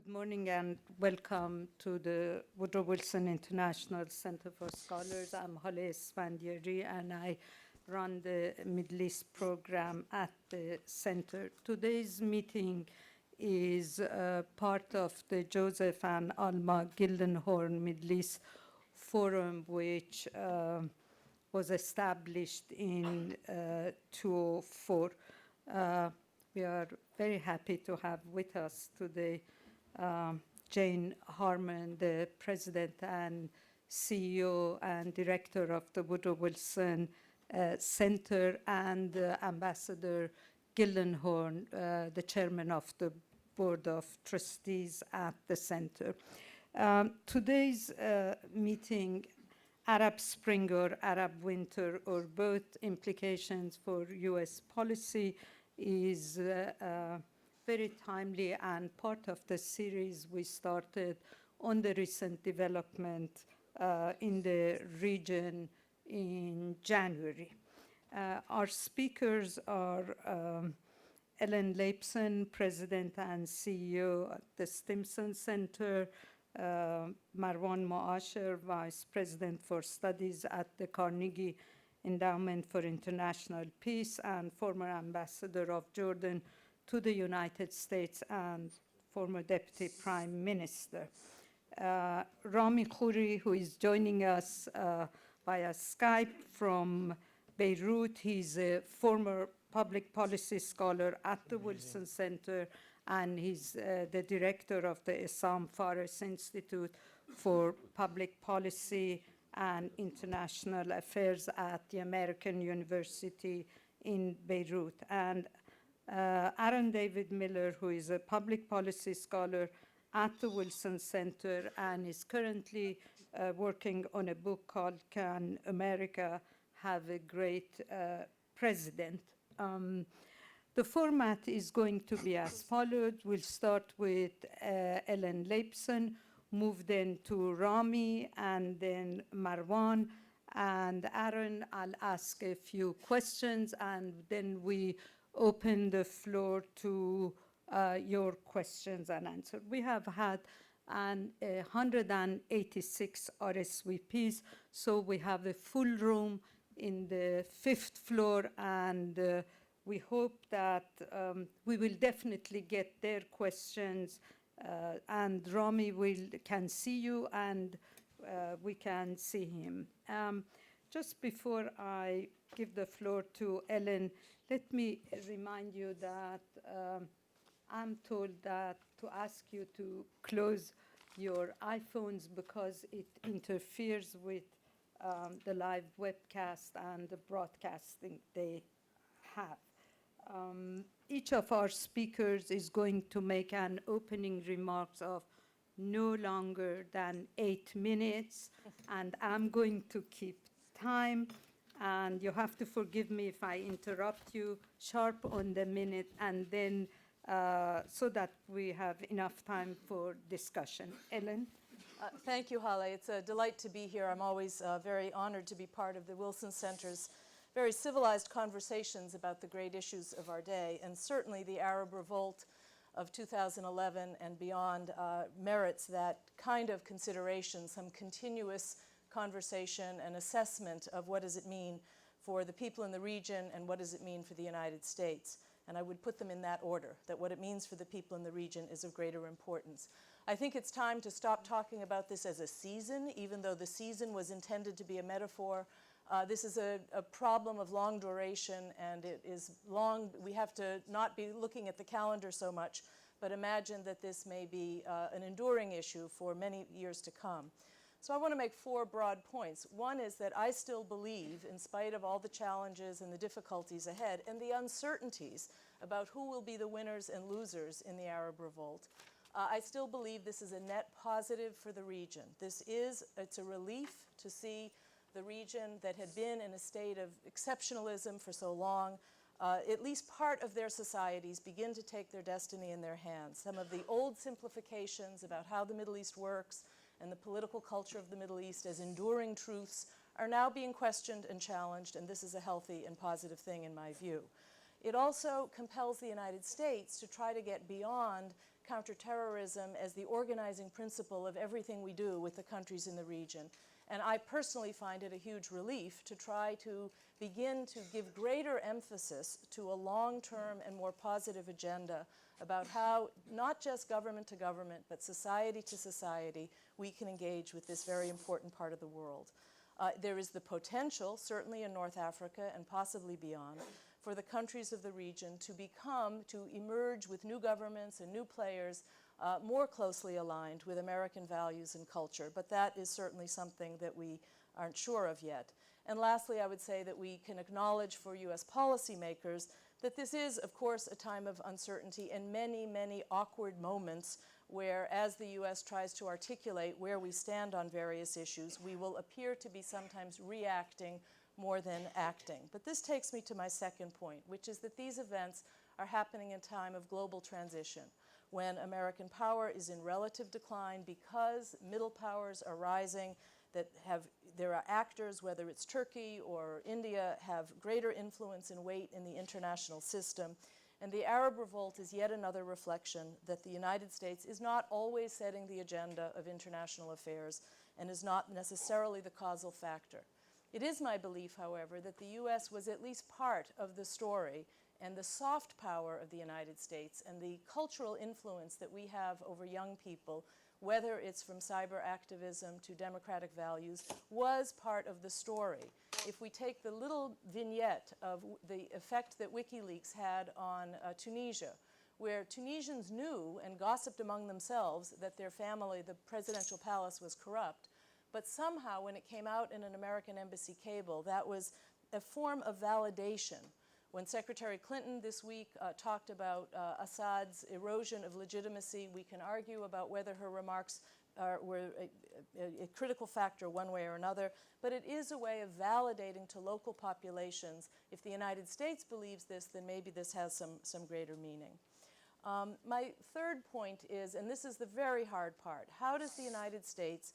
Good morning and welcome to the Woodrow Wilson International Center for Scholars. I'm Hale Esfandiari and I run the Middle East program at the center. Today's meeting is part of the Joseph and Alma Gildenhorn Middle East Forum, which was established in 2004. We are very happy to have with us today Jane Harman, the president and CEO and director of the Woodrow Wilson Center, and Ambassador Gildenhorn, the chairman of the board of trustees at the center. Today's meeting, Arab Spring or Arab Winter, or both implications for U.S. policy, is very timely and part of the series we started on the recent development in the region in January. Our speakers are Ellen Laipson, President and CEO at the Stimson Center, Marwan Muasher, Vice President for Studies at the Carnegie Endowment for International Peace and former Ambassador of Jordan to the United States and former Deputy Prime Minister. Rami Khouri, who is joining us via Skype from Beirut. He's a former public policy scholar at the Wilson Center, and he's the director of the Essam Fares Institute for Public Policy and International Affairs at the American University in Beirut. And Aaron David Miller, who is a public policy scholar at the Wilson Center and is currently working on a book called Can America Have a Great President? The format is going to be as follows. We'll start with Ellen Laipson, move then to Rami, and then Marwan, and Aaron. I'll ask a few questions, and then we open the floor to your questions and answers. We have had 186 RSVPs, so we have a full room in the 5th floor, and we hope that we will definitely get their questions, and Rami can see you, and we can see him. Just before I give the floor to Ellen, let me remind you that I'm told that to ask you to close your iPhones because it interferes with the live webcast and the broadcasting they have. Each of our speakers is going to make an opening remarks of no longer than 8 minutes, and I'm going to keep time, and you have to forgive me if I interrupt you sharp on the minute, and then so that we have enough time for discussion. Ellen? Thank you, Hale. It's a delight to be here. I'm always very honored to be part of the Wilson Center's very civilized conversations about the great issues of our day, and certainly the Arab Revolt of 2011 and beyond merits that kind of consideration, some continuous conversation and assessment of what does it mean for the people in the region and what does it mean for the United States. And I would put them in that order, that what it means for the people in the region is of greater importance. I think it's time to stop talking about this as a season, even though the season was intended to be a metaphor. This is a problem of long duration, and it is long. We have to not be looking at the calendar so much, but imagine that this may be an enduring issue for many years to come. So I want to make 4 broad points. One is that I still believe, in spite of all the challenges and the difficulties ahead and the uncertainties about who will be the winners and losers in the Arab Revolt, I still believe this is a net positive for the region. It's a relief to see the region that had been in a state of exceptionalism for so long, at least part of their societies begin to take their destiny in their hands. Some of the old simplifications about how the Middle East works and the political culture of the Middle East as enduring truths are now being questioned and challenged, and this is a healthy and positive thing in my view. It also compels the United States to try to get beyond counterterrorism as the organizing principle of everything we do with the countries in the region. And I personally find it a huge relief to try to begin to give greater emphasis to a long-term and more positive agenda about how, not just government to government, but society to society, we can engage with this very important part of the world. There is the potential, certainly in North Africa and possibly beyond, for the countries of the region to emerge with new governments and new players more closely aligned with American values and culture. But that is certainly something that we aren't sure of yet. And lastly, I would say that we can acknowledge for U.S. policymakers that this is, of course, a time of uncertainty and many, many awkward moments where, as the U.S. tries to articulate where we stand on various issues, we will appear to be sometimes reacting more than acting. But this takes me to my second point, which is that these events are happening in time of global transition, when American power is in relative decline because middle powers are rising, there are actors, whether it's Turkey or India, have greater influence and weight in the international system. And the Arab revolt is yet another reflection that the United States is not always setting the agenda of international affairs and is not necessarily the causal factor. It is my belief, however, that the U.S. was at least part of the story, and the soft power of the United States and the cultural influence that we have over young people, whether it's from cyber activism to democratic values, was part of the story. If we take the little vignette of the effect that WikiLeaks had on Tunisia, where Tunisians knew and gossiped among themselves that their family, the presidential palace, was corrupt, but somehow when it came out in an American embassy cable, that was a form of validation. When Secretary Clinton this week talked about Assad's erosion of legitimacy, we can argue about whether her remarks were a critical factor one way or another, but it is a way of validating to local populations. If the United States believes this, then maybe this has some greater meaning. My third point is, and this is the very hard part, how does the United States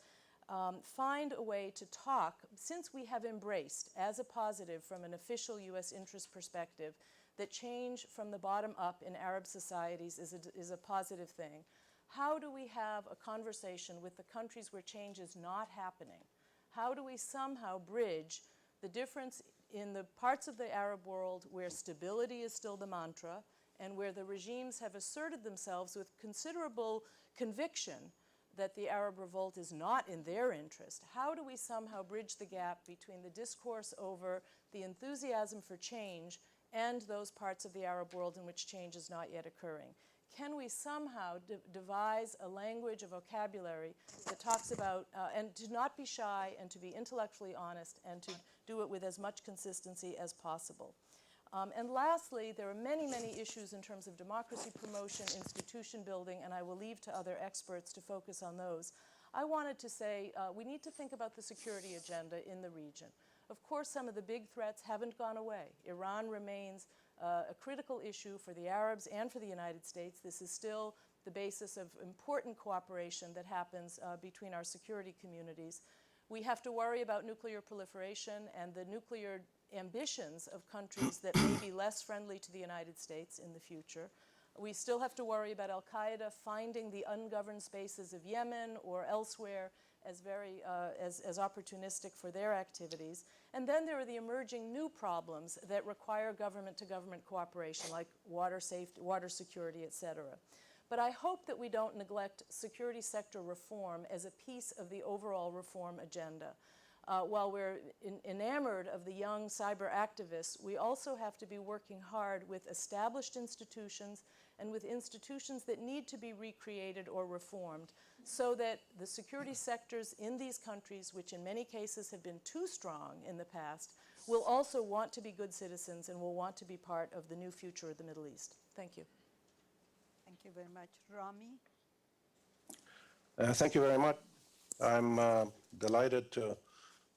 find a way to talk, since we have embraced as a positive from an official U.S. interest perspective that change from the bottom up in Arab societies is a positive thing. How do we have a conversation with the countries where change is not happening? How do we somehow bridge the difference in the parts of the Arab world where stability is still the mantra and where the regimes have asserted themselves with considerable conviction that the Arab revolt is not in their interest? How do we somehow bridge the gap between the discourse over the enthusiasm for change and those parts of the Arab world in which change is not yet occurring? Can we somehow devise a language, a vocabulary that talks about, and to not be shy and to be intellectually honest and to do it with as much consistency as possible? And lastly, there are many, many issues in terms of democracy promotion, institution building, and I will leave to other experts to focus on those. I wanted to say we need to think about the security agenda in the region. Of course, some of the big threats haven't gone away. Iran remains a critical issue for the Arabs and for the United States. This is still the basis of important cooperation that happens between our security communities. We have to worry about nuclear proliferation and the nuclear ambitions of countries that may be less friendly to the United States in the future. We still have to worry about al-Qaeda finding the ungoverned spaces of Yemen or elsewhere as opportunistic for their activities. And then there are the emerging new problems that require government-to-government cooperation, like water safety, water security, et cetera. But I hope that we don't neglect security sector reform as a piece of the overall reform agenda. While we're enamored of the young cyber activists, we also have to be working hard with established institutions and with institutions that need to be recreated or reformed so that the security sectors in these countries, which in many cases have been too strong in the past, will also want to be good citizens and will want to be part of the new future of the Middle East. Thank you. Thank you very much. Rami? Thank you very much. I'm delighted to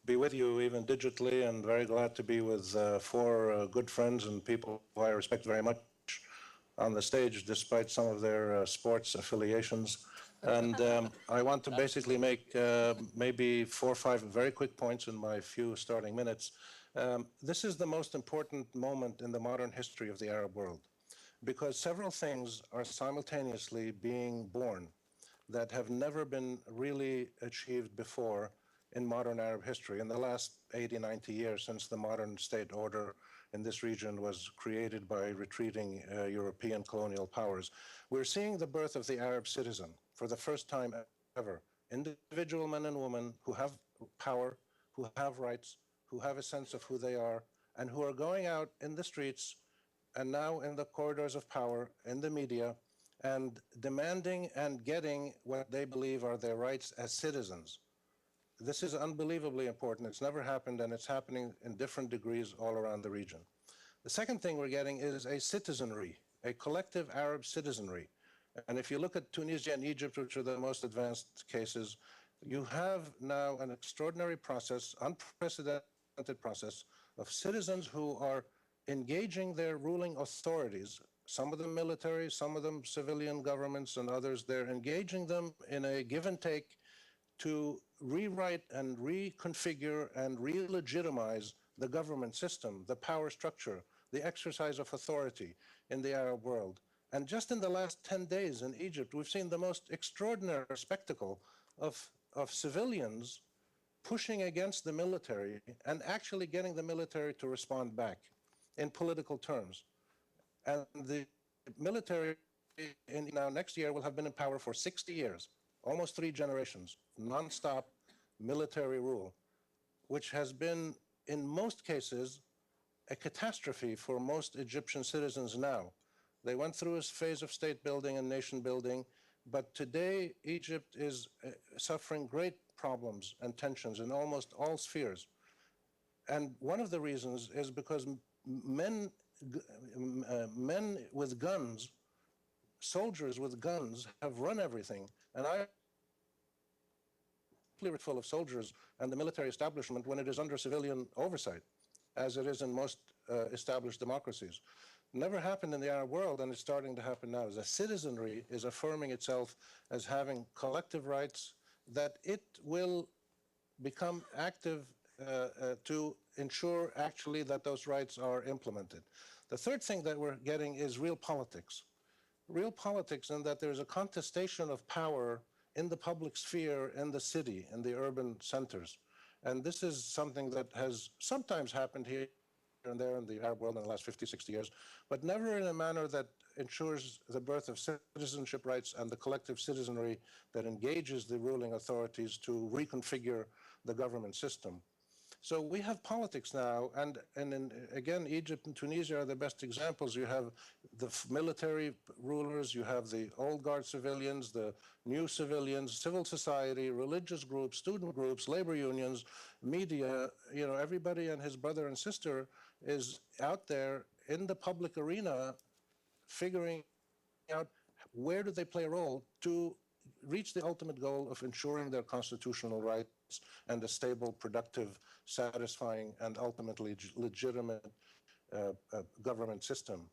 be with you even digitally, and very glad to be with four good friends and people who I respect very much on the stage, despite some of their sports affiliations. And I want to basically make maybe 4 or 5 very quick points in my few starting minutes. This is the most important moment in the modern history of the Arab world. because several things are simultaneously being born that have never been really achieved before in modern Arab history in the last 80, 90 years since the modern state order in this region was created by retreating European colonial powers. We're seeing the birth of the Arab citizen for the first time ever. Individual men and women who have power, who have rights, who have a sense of who they are, and who are going out in the streets and now in the corridors of power, in the media, and demanding and getting what they believe are their rights as citizens. This is unbelievably important. It's never happened, and it's happening in different degrees all around the region. The second thing we're getting is a citizenry, a collective Arab citizenry. And if you look at Tunisia and Egypt, which are the most advanced cases, you have now an extraordinary process, unprecedented process, of citizens who are engaging their ruling authorities, some of them military, some of them civilian governments, and others. They're engaging them in a give and take to rewrite and reconfigure and re-legitimize the government system, the power structure, the exercise of authority in the Arab world. And just in the last 10 days in Egypt, we've seen the most extraordinary spectacle of civilians pushing against the military and actually getting the military to respond back in political terms. And the military now next year will have been in power for 60 years, almost 3 generations, non-stop military rule, which has been, in most cases, a catastrophe for most Egyptian citizens now. They went through a phase of state building and nation building, but today Egypt is suffering great problems and tensions in almost all spheres. And one of the reasons is because men with guns, soldiers with guns, have run everything. And I full of soldiers and the military establishment when it is under civilian oversight, as it is in most established democracies. Never happened in the Arab world, and it's starting to happen now. The citizenry is affirming itself as having collective rights that it will become active to ensure actually that those rights are implemented. The third thing that we're getting is real politics. Real politics in that there's a contestation of power in the public sphere, in the city, in the urban centers. And this is something that has sometimes happened here and there in the Arab world in the last 50, 60 years, but never in a manner that ensures the birth of citizenship rights and the collective citizenry that engages the ruling authorities to reconfigure the government system. So we have politics now, and again, Egypt and Tunisia are the best examples. You have the military rulers, you have the old guard civilians, the new civilians, civil society, religious groups, student groups, labor unions, media, everybody and his brother and sister is out there in the public arena figuring out where do they play a role to reach the ultimate goal of ensuring their constitutional rights and a stable, productive, satisfying, and ultimately legitimate government system.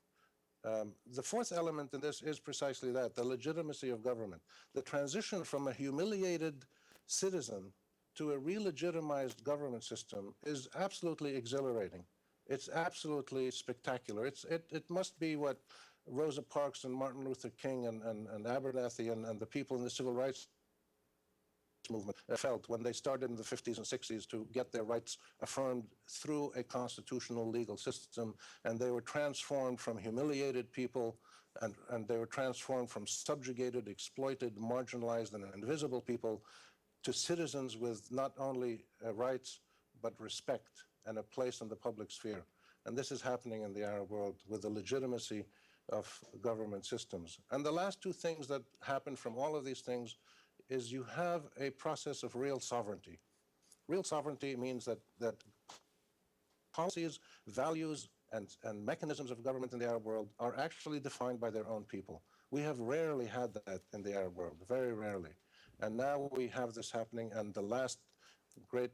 The fourth element in this is precisely that, the legitimacy of government. The transition from a humiliated citizen to a re-legitimized government system is absolutely exhilarating. It's absolutely spectacular. It must be what Rosa Parks and Martin Luther King and Abernathy and the people in the civil rights movement felt when they started in the 50s and 60s to get their rights affirmed through a constitutional legal system. And they were transformed from humiliated people and they were transformed from subjugated, exploited, marginalized, and invisible people to citizens with not only rights, but respect and a place in the public sphere. And this is happening in the Arab world with the legitimacy of government systems. And the last two things that happen from all of these things is you have a process of real sovereignty. Real sovereignty means that policies, values, and mechanisms of government in the Arab world are actually defined by their own people. We have rarely had that in the Arab world, very rarely. And now we have this happening, and the last great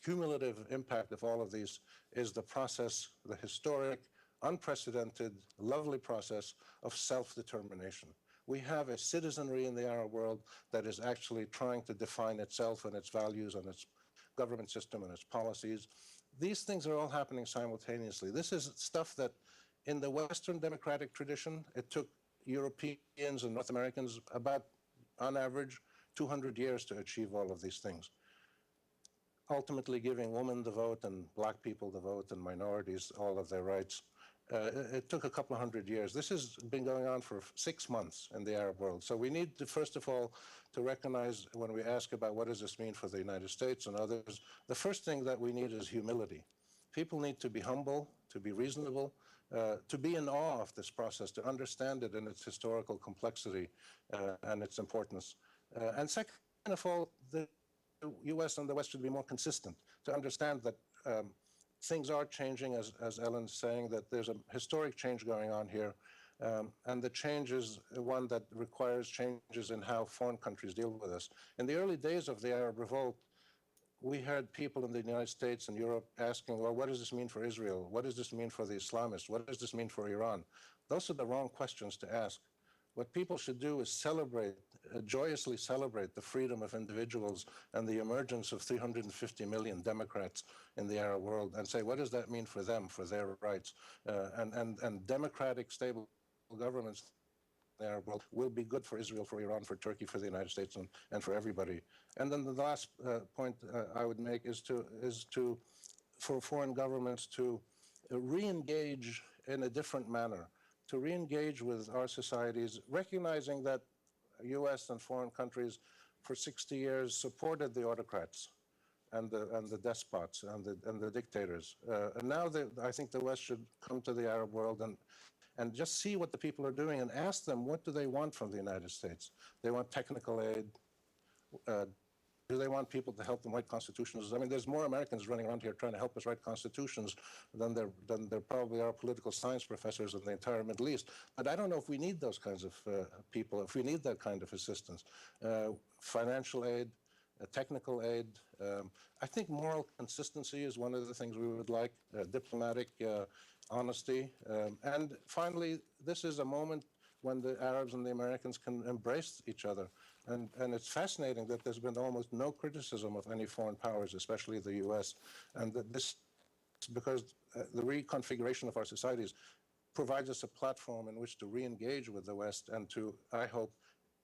cumulative impact of all of these is the process, the historic, unprecedented, lovely process of self-determination. We have a citizenry in the Arab world that is actually trying to define itself and its values and its government system and its policies. These things are all happening simultaneously. This is stuff that in the Western democratic tradition, it took Europeans and North Americans about, on average, 200 years to achieve all of these things. Ultimately giving women the vote and black people the vote and minorities all of their rights. It took a couple of hundred years. This has been going on for 6 months in the Arab world. So we need to, first of all, to recognize when we ask about what does this mean for the United States and others, the first thing that we need is humility. People need to be humble, to be reasonable, to be in awe of this process, to understand it in its historical complexity and its importance. And second of all, the U.S. and the West should be more consistent, to understand that things are changing, as Ellen's saying, that there's a historic change going on here, and the change is one that requires changes in how foreign countries deal with us. In the early days of the Arab Revolt, we heard people in the United States and Europe asking, well, what does this mean for Israel? What does this mean for the Islamists? What does this mean for Iran? Those are the wrong questions to ask. What people should do is celebrate, joyously celebrate the freedom of individuals and the emergence of 350 million Democrats in the Arab world and say, what does that mean for them, for their rights? And democratic, stable governments in the Arab world will be good for Israel, for Iran, for Turkey, for the United States, and for everybody. And then the last point I would make is for foreign governments to re-engage in a different manner, to re-engage with our societies, recognizing that U.S. and foreign countries for 60 years supported the autocrats and the despots and the dictators. And now I think the West should come to the Arab world and just see what the people are doing and ask them, what do they want from the United States? They want technical aid. Do they want people to help them write constitutions? I mean, there's more Americans running around here trying to help us write constitutions than there probably are political science professors in the entire Middle East. But I don't know if we need those kinds of people, if we need that kind of assistance. Financial aid, technical aid. I think moral consistency is one of the things we would like, diplomatic honesty. And finally, this is a moment when the Arabs and the Americans can embrace each other. And it's fascinating that there's been almost no criticism of any foreign powers, especially the U.S., and that this, because the reconfiguration of our societies provides us a platform in which to re-engage with the West and to, I hope,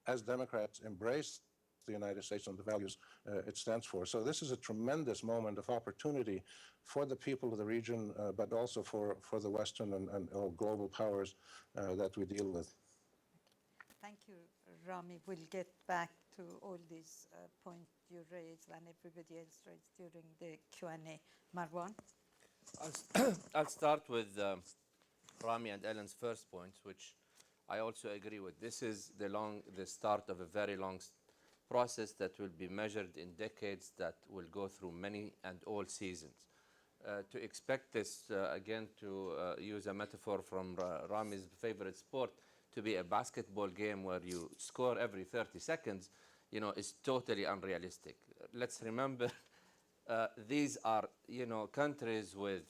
as Democrats, embrace the United States and the values it stands for. So this is a tremendous moment of opportunity for the people of the region, but also for the Western and global powers that we deal with. Thank you, Rami. We'll get back to all these points you raised and everybody else raised during the Q&A. Marwan? I'll start with Rami and Ellen's first point, which I also agree with. This is the start of a very long process that will be measured in decades, that will go through many and all seasons. To expect this, again, to use a metaphor from Rami's favorite sport, to be a basketball game where you score every 30 seconds, is totally unrealistic. Let's remember, these are, countries with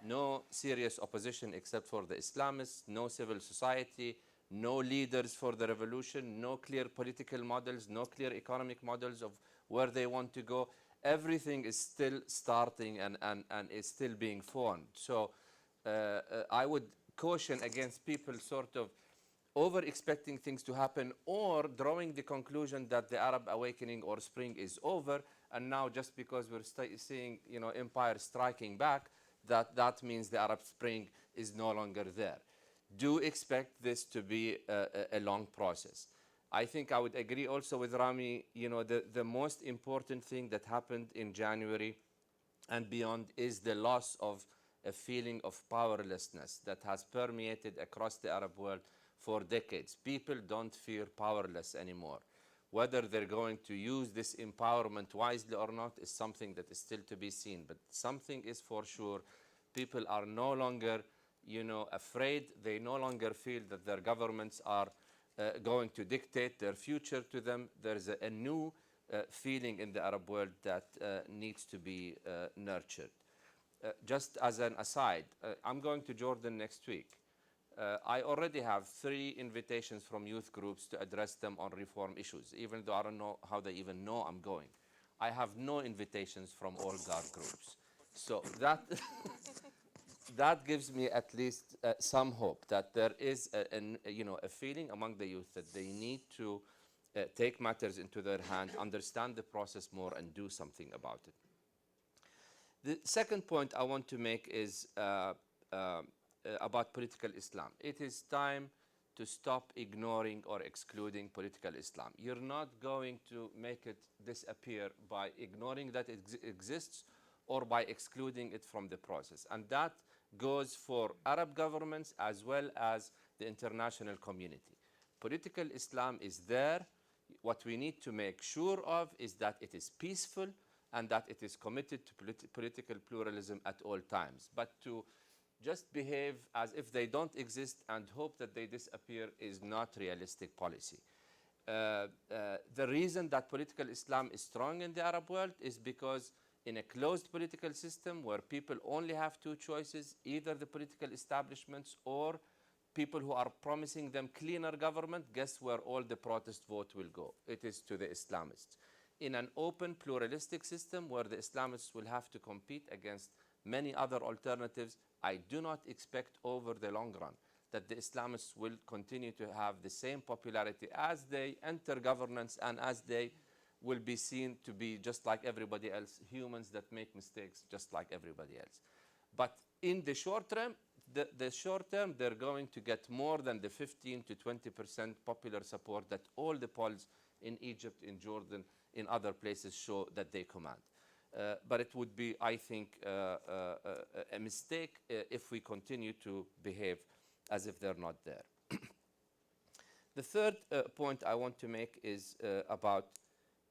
no serious opposition except for the Islamists, no civil society, no leaders for the revolution, no clear political models, no clear economic models of where they want to go. Everything is still starting and is still being formed. So I would caution against people sort of over-expecting things to happen or drawing the conclusion that the Arab awakening or spring is over, and now just because we're seeing empires striking back, that means the Arab Spring is no longer there. Do expect this to be a long process. I think I would agree also with Rami, the most important thing that happened in January and beyond is the loss of a feeling of powerlessness that has permeated across the Arab world for decades. People don't feel powerless anymore. Whether they're going to use this empowerment wisely or not is something that is still to be seen. But something is for sure, people are no longer, afraid. They no longer feel that their governments are going to dictate their future to them. There's a new feeling in the Arab world that needs to be nurtured. Just as an aside, I'm going to Jordan next week. I already have 3 invitations from youth groups to address them on reform issues, even though I don't know how they even know I'm going. I have no invitations from all guard groups. So that that gives me at least some hope that there is a feeling among the youth that they need to take matters into their hand, understand the process more, and do something about it. The second point I want to make is about political Islam. It is time to stop ignoring or excluding political Islam. You're not going to make it disappear by ignoring that it exists or by excluding it from the process. And that goes for Arab governments as well as the international community. Political Islam is there. What we need to make sure of is that it is peaceful and that it is committed to political pluralism at all times. But to just behave as if they don't exist and hope that they disappear is not realistic policy. The reason that political Islam is strong in the Arab world is because in a closed political system where people only have two choices, either the political establishments or people who are promising them cleaner government, guess where all the protest vote will go? It is to the Islamists. In an open pluralistic system where the Islamists will have to compete against many other alternatives, I do not expect over the long run that the Islamists will continue to have the same popularity as they enter governance and as they will be seen to be just like everybody else, humans that make mistakes just like everybody else. But in the short term, they're going to get more than the 15 to 20% popular support that all the polls in Egypt, in Jordan, in other places show that they command. But it would be, I think, a mistake if we continue to behave as if they're not there. The third point I want to make is about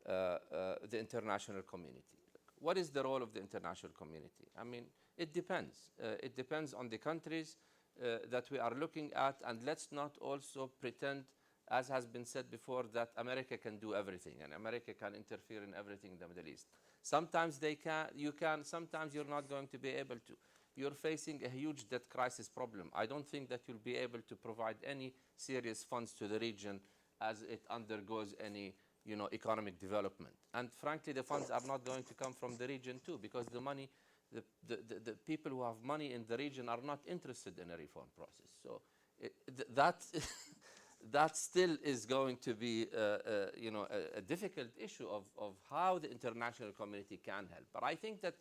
the international community. What is the role of the international community? I mean, it depends. It depends on the countries that we are looking at, and let's not also pretend, as has been said before, that America can do everything and America can interfere in everything in the Middle East. Sometimes you can, sometimes you're not going to be able to. You're facing a huge debt crisis problem. I don't think that you'll be able to provide any serious funds to the region as it undergoes any economic development. And frankly, the funds are not going to come from the region too, because the money, the people who have money in the region are not interested in a reform process. So that still is going to be a difficult issue of how the international community can help. But I think that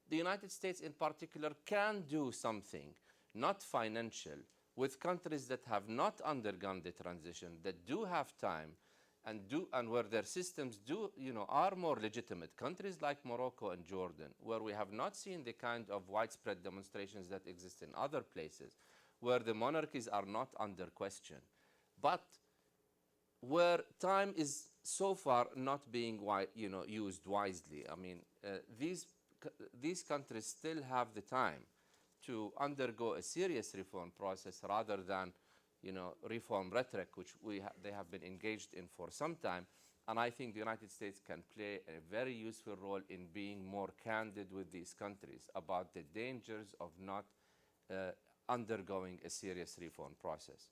the United States in particular can do something, not financial, with countries that have not undergone the transition, that do have time, and where their systems are more legitimate. Countries like Morocco and Jordan, where we have not seen the kind of widespread demonstrations that exist in other places, where the monarchies are not under question, but where time is so far not being used wisely. I mean, these countries still have the time to undergo a serious reform process rather than reform rhetoric, which they have been engaged in for some time. And I think the United States can play a very useful role in being more candid with these countries about the dangers of not undergoing a serious reform process.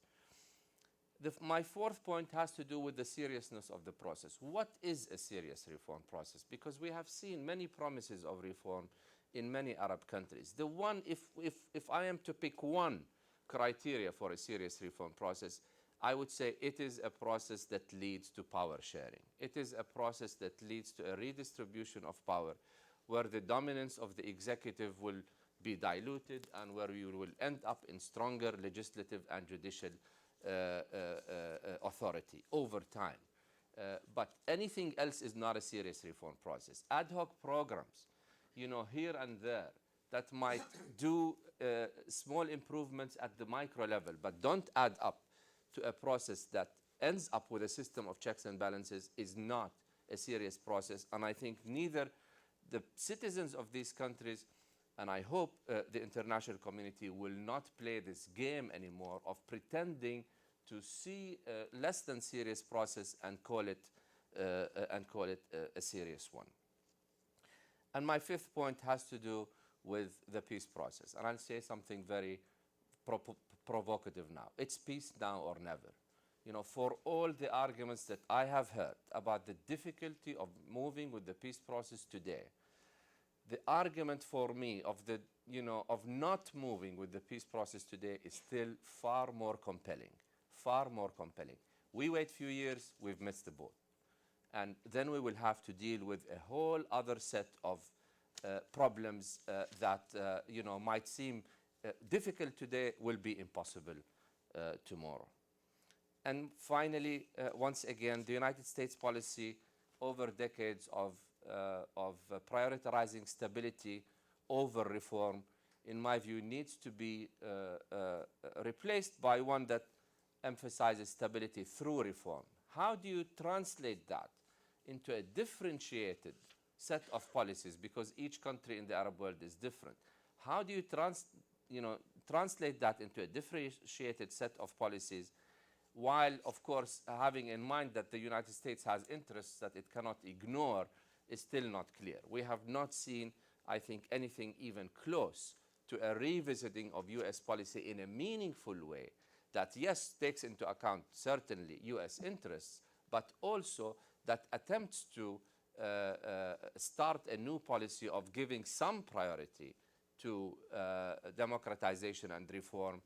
My fourth point has to do with the seriousness of the process. What is a serious reform process? Because we have seen many promises of reform in many Arab countries. The one, if I am to pick one criteria for a serious reform process, I would say it is a process that leads to power sharing. It is a process that leads to a redistribution of power, where the dominance of the executive will be diluted and where you will end up in stronger legislative and judicial authority over time. But anything else is not a serious reform process. Ad hoc programs, here and there, that might do small improvements at the micro level, but don't add up to a process that ends up with a system of checks and balances, is not a serious process. And I think neither the citizens of these countries, and I hope the international community will not play this game anymore of pretending to see a less than serious process and call it a serious one. And my fifth point has to do with the peace process. And I'll say something very provocative now. It's peace now or never. For all the arguments that I have heard about the difficulty of moving with the peace process today, the argument for me of the of not moving with the peace process today is still far more compelling, far more compelling. We wait a few years, we've missed the boat. And then we will have to deal with a whole other set of problems that might seem difficult today, will be impossible tomorrow. And finally, once again, the United States policy over decades of prioritizing stability over reform, in my view, needs to be replaced by one that emphasizes stability through reform. How do you translate that into a differentiated set of policies? Because each country in the Arab world is different. How do you translate that into a differentiated set of policies, while, of course, having in mind that the United States has interests that it cannot ignore, is still not clear. We have not seen, I think, anything even close to a revisiting of US policy in a meaningful way that, yes, takes into account certainly US interests, but also that attempts to start a new policy of giving some priority to democratization and reform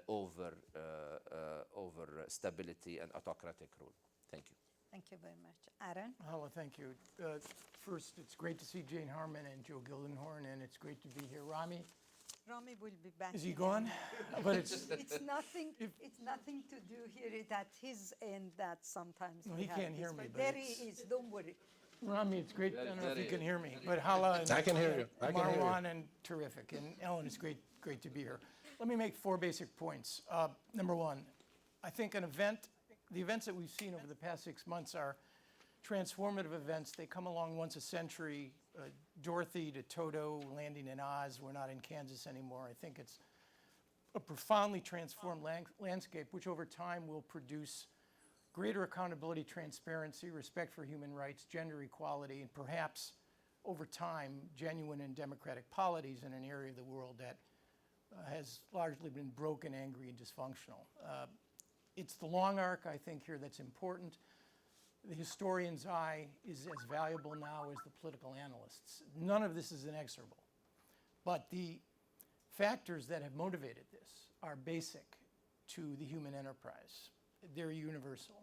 over stability and autocratic rule. Thank you. Thank you very much. Aaron? Hala, thank you. First, it's great to see Jane Harman and Joe Gildenhorn, and it's great to be here. Rami, Rami will be back. is he in a gone? minute. But it's, It's nothing. It's nothing to do here. It's at his end that sometimes No, we he have can't this, hear me, but but there he it's- is. Don't worry. Rami, it's great. I don't know if you very- can hear me, but Hala and I can hear you. I can hear you. Marwan and terrific, and Ellen, it's great to be here. Let me make 4 basic points. Number one, I think the events that we've seen over the past 6 months are transformative events. They come along once a century. Dorothy to Toto landing in Oz. We're not in Kansas anymore. I think it's a profoundly transformed landscape, which over time will produce greater accountability, transparency, respect for human rights, gender equality, and perhaps over time, genuine and democratic polities in an area of the world that has largely been broken, angry, and dysfunctional. It's the long arc, I think, here that's important. The historian's eye is as valuable now as the political analyst's. None of this is inexorable. But the factors that have motivated this are basic to the human enterprise. They're universal.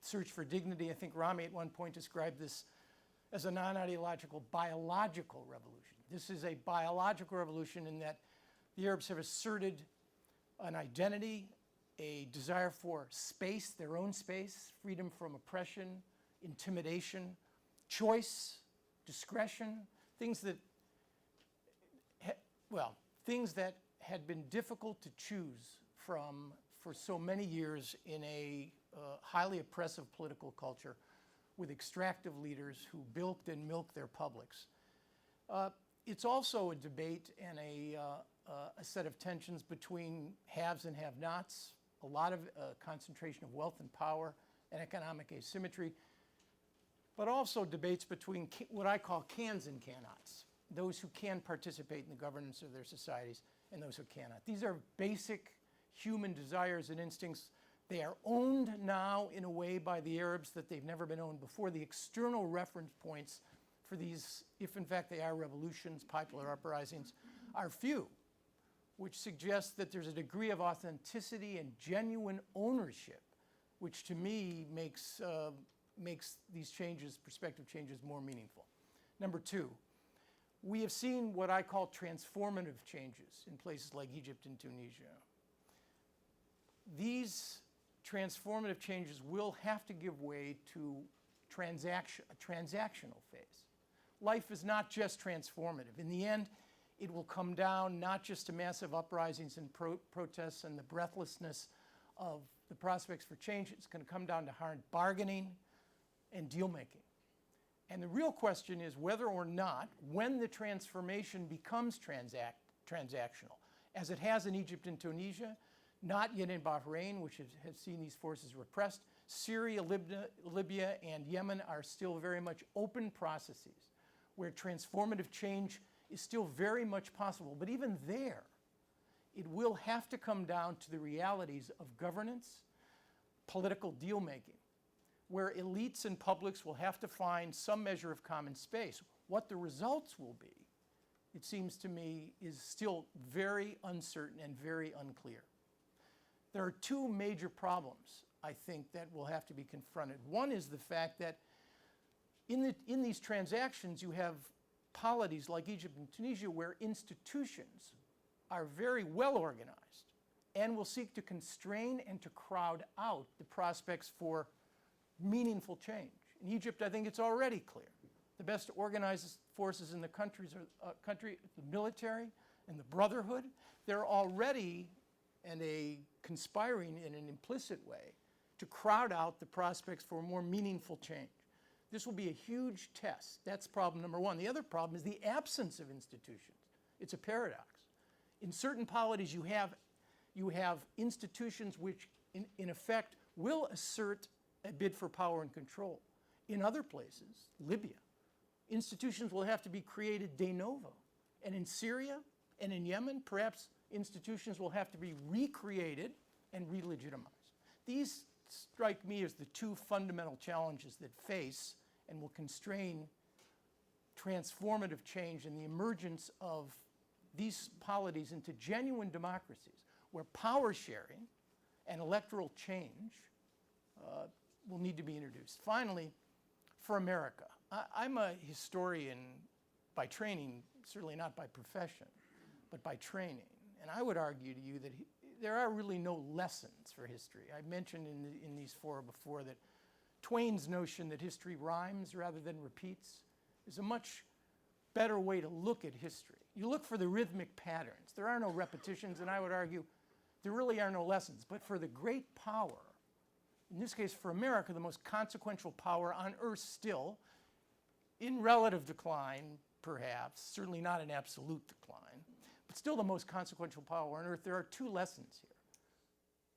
Search for dignity, I think Rami at one point described this as a non-ideological biological revolution. This is a biological revolution in that the Arabs have asserted an identity, a desire for space, their own space, freedom from oppression, intimidation, choice, discretion, things that had been difficult to choose from for so many years in a highly oppressive political culture with extractive leaders who bilked and milked their publics. It's also a debate and a set of tensions between haves and have-nots, a lot of concentration of wealth and power and economic asymmetry, but also debates between what I call cans and cannots, those who can participate in the governance of their societies and those who cannot. These are basic human desires and instincts. They are owned now in a way by the Arabs that they've never been owned before. The external reference points for these, if in fact they are revolutions, popular uprisings, are few, which suggests that there's a degree of authenticity and genuine ownership, which to me makes these changes, perspective changes, more meaningful. Number two, we have seen what I call transformative changes in places like Egypt and Tunisia. These transformative changes will have to give way to a transactional phase. Life is not just transformative. In the end, it will come down not just to massive uprisings and protests and the breathlessness of the prospects for change. It's going to come down to hard bargaining and deal-making. And the real question is whether or not, when the transformation becomes transactional, as it has in Egypt and Tunisia, not yet in Bahrain, which has seen these forces repressed. Syria, Libya, and Yemen are still very much open processes where transformative change is still very much possible. But even there, it will have to come down to the realities of governance, political deal-making, where elites and publics will have to find some measure of common space. What the results will be it seems to me, is still very uncertain and very unclear. There are two major problems, I think, that will have to be confronted. One is the fact that in these transactions, you have polities like Egypt and Tunisia where institutions are very well organized and will seek to constrain and to crowd out the prospects for meaningful change. In Egypt, I think it's already clear. The best organized forces in the country are the military and the brotherhood. They're already conspiring in an implicit way to crowd out the prospects for more meaningful change. This will be a huge test. That's problem number one. The other problem is the absence of institutions. It's a paradox. In certain polities, you have institutions which, in effect, will assert a bid for power and control. In other places, Libya, institutions will have to be created de novo. And in Syria and in Yemen, perhaps institutions will have to be recreated and re-legitimized. These strike me as the two fundamental challenges that face and will constrain transformative change and the emergence of these polities into genuine democracies where power sharing and electoral change will need to be introduced. Finally, for America, I'm a historian by training, certainly not by profession, but by training. And I would argue to you that there are really no lessons for history. I mentioned in these fora before that Twain's notion that history rhymes rather than repeats is a much better way to look at history. You look for the rhythmic patterns. There are no repetitions, and I would argue there really are no lessons. But for the great power, in this case for America, the most consequential power on earth still, in relative decline perhaps, certainly not in absolute decline, but still the most consequential power on earth, there are two lessons here.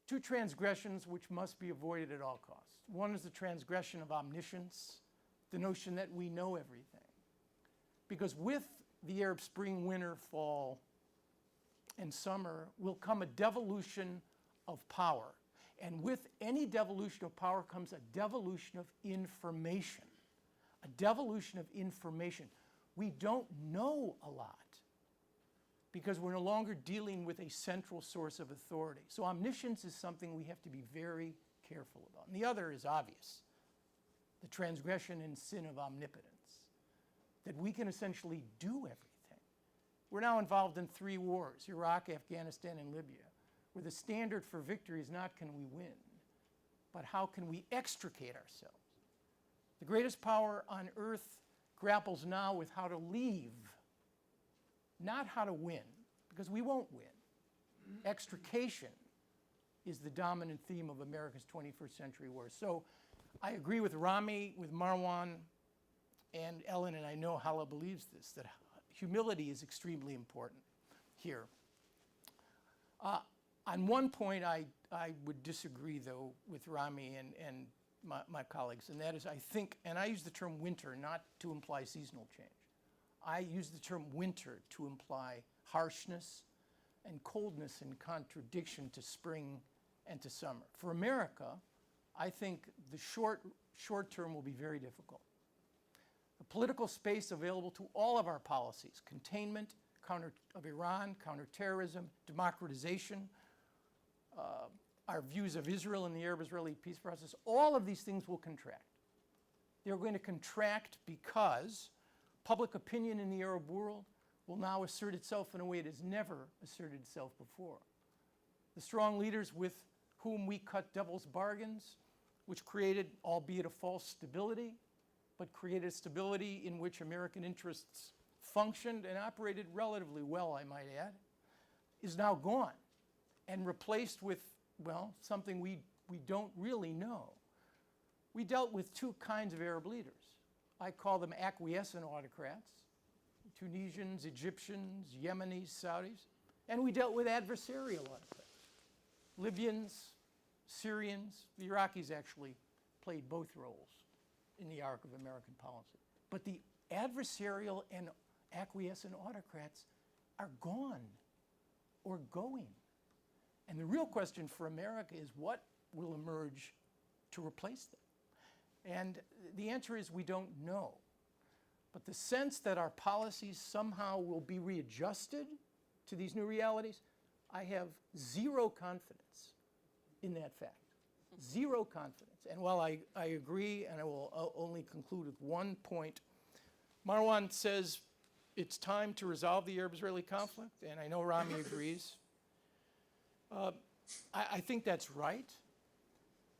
Two transgressions which must be avoided at all costs. One is the transgression of omniscience, the notion that we know everything. Because with the Arab Spring, winter, fall, and summer will come a devolution of power. And with any devolution of power comes a devolution of information. A devolution of information. We don't know a lot because we're no longer dealing with a central source of authority. So omniscience is something we have to be very careful about. And the other is obvious, the transgression and sin of omnipotence, that we can essentially do everything. We're now involved in 3 wars, Iraq, Afghanistan, and Libya, where the standard for victory is not can we win, but how can we extricate ourselves. The greatest power on earth grapples now with how to leave, not how to win, because we won't win. Extrication is the dominant theme of America's 21st century wars. So I agree with Rami, with Marwan, and Ellen, and I know Hala believes this, that humility is extremely important here. On one point, I would disagree, though, with Rami and my colleagues, and that is, I think, and I use the term winter not to imply seasonal change. I use the term winter to imply harshness and coldness and contradiction to spring and to summer. For America, I think the short term will be very difficult. The political space available to all of our policies, containment of Iran, counterterrorism, democratization, our views of Israel and the Arab-Israeli peace process, all of these things will contract. They're going to contract because public opinion in the Arab world will now assert itself in a way it has never asserted itself before. The strong leaders with whom we cut devil's bargains, which created, albeit a false stability, but created stability in which American interests functioned and operated relatively well, I might add, is now gone and replaced with, well, something we don't really know. We dealt with 2 kinds of Arab leaders. I call them acquiescent autocrats, Tunisians, Egyptians, Yemenis, Saudis, and we dealt with adversarial autocrats. Libyans, Syrians, the Iraqis actually played both roles in the arc of American policy. But the adversarial and acquiescent autocrats are gone or going. And the real question for America is what will emerge to replace them? And the answer is we don't know. But the sense that our policies somehow will be readjusted to these new realities, I have zero confidence in that fact. Zero confidence. And while I agree, and I will only conclude with one point, Marwan says it's time to resolve the Arab-Israeli conflict, and I know Rami agrees. I think that's right,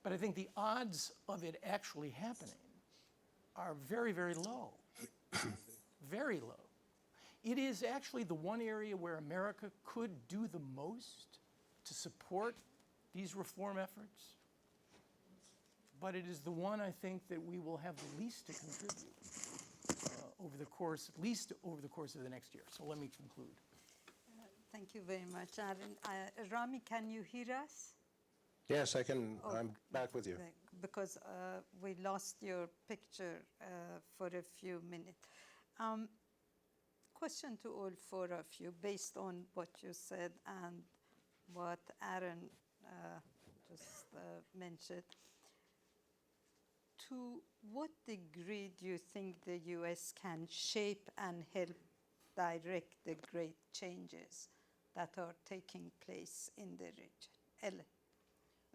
but I think the odds of it actually happening are very, very low. Very low. It is actually the one area where America could do the most to support these reform efforts, but it is the one I think that we will have the least to contribute over the course, at least over the course of the next year. So let me conclude. Thank you very much, Aaron. Rami, can you hear us? Yes, I can. I'm back with you. Because we lost your picture for a few minutes. Question to all four of you, based on what you said and what Aaron just mentioned. To what degree do you think the U.S. can shape and help direct the great changes that are taking place in the region? Ellen.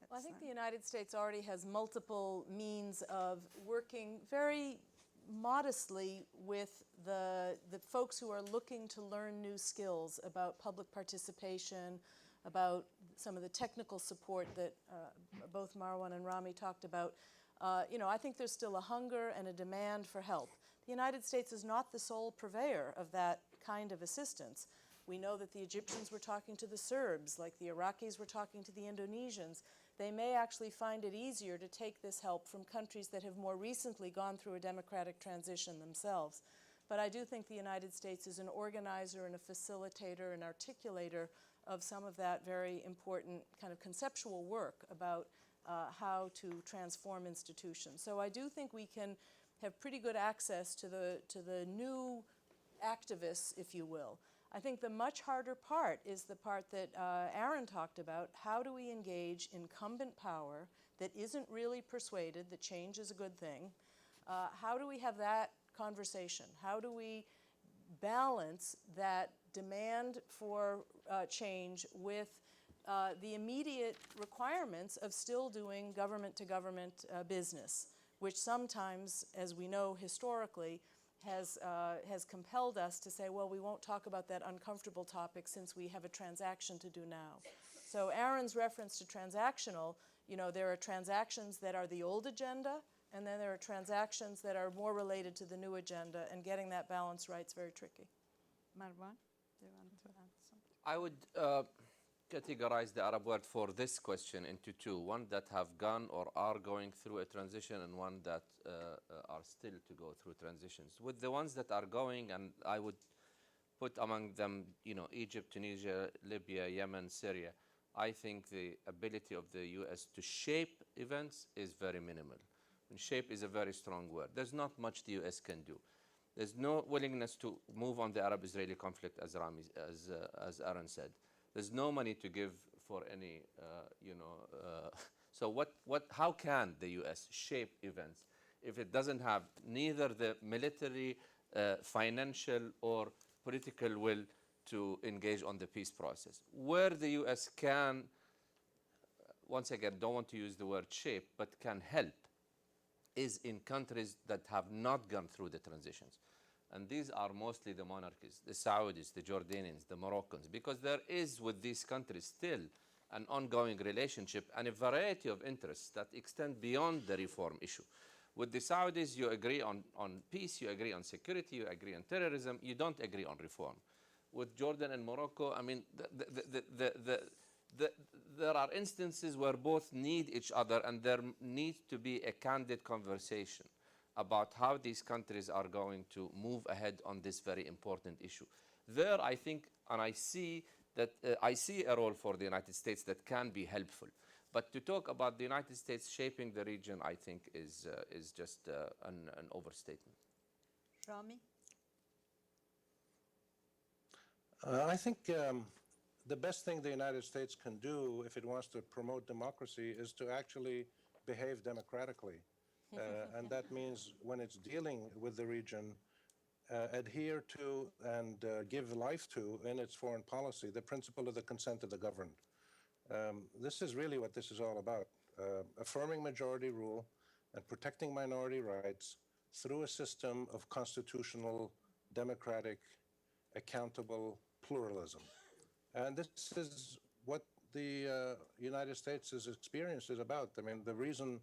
Well, I think the United States already has multiple means of working very modestly with the folks who are looking to learn new skills about public participation, about some of the technical support that both Marwan and Rami talked about. I think there's still a hunger and a demand for help. The United States is not the sole purveyor of that kind of assistance. We know that the Egyptians were talking to the Serbs, like the Iraqis were talking to the Indonesians. They may actually find it easier to take this help from countries that have more recently gone through a democratic transition themselves. But I do think the United States is an organizer and a facilitator and articulator of some of that very important kind of conceptual work about how to transform institutions. So I do think we can have pretty good access to the new activists, if you will. I think the much harder part is the part that Aaron talked about. How do we engage incumbent power that isn't really persuaded that change is a good thing? How do we have that conversation? How do we balance that demand for change with the immediate requirements of still doing government-to-government business, which sometimes, as we know historically, has compelled us to say, well, we won't talk about that uncomfortable topic since we have a transaction to do now. So Aaron's reference to transactional, there are transactions that are the old agenda, and then there are transactions that are more related to the new agenda, and getting that balance right is very tricky. Marwan, do you want to add something? I would categorize the Arab world for this question into two. One that have gone or are going through a transition, and one that are still to go through transitions. With the ones that are going, and I would put among them, Egypt, Tunisia, Libya, Yemen, Syria, I think the ability of the U.S. to shape events is very minimal. And shape is a very strong word. There's not much the U.S. can do. There's no willingness to move on the Arab-Israeli conflict, as Aaron said. There's no money to give for any, So how can the U.S. shape events if it doesn't have neither the military, financial, or political will to engage on the peace process? Where the U.S. can, once again, don't want to use the word shape, but can help, is in countries that have not gone through the transitions. And these are mostly the monarchies, the Saudis, the Jordanians, the Moroccans, because there is with these countries still an ongoing relationship and a variety of interests that extend beyond the reform issue. With the Saudis, you agree on peace, you agree on security, you agree on terrorism, you don't agree on reform. With Jordan and Morocco, I mean, there are instances where both need each other, and there needs to be a candid conversation about how these countries are going to move ahead on this very important issue. There, I think, and I see a role for the United States that can be helpful. But to talk about the United States shaping the region, I think, is just an overstatement. Rami? I think the best thing the United States can do if it wants to promote democracy is to actually behave democratically. And that means when it's dealing with the region, adhere to and give life to in its foreign policy the principle of the consent of the governed. This is really what this is all about, affirming majority rule and protecting minority rights through a system of constitutional, democratic, accountable pluralism. And this is what the United States' experience is about. I mean, the reason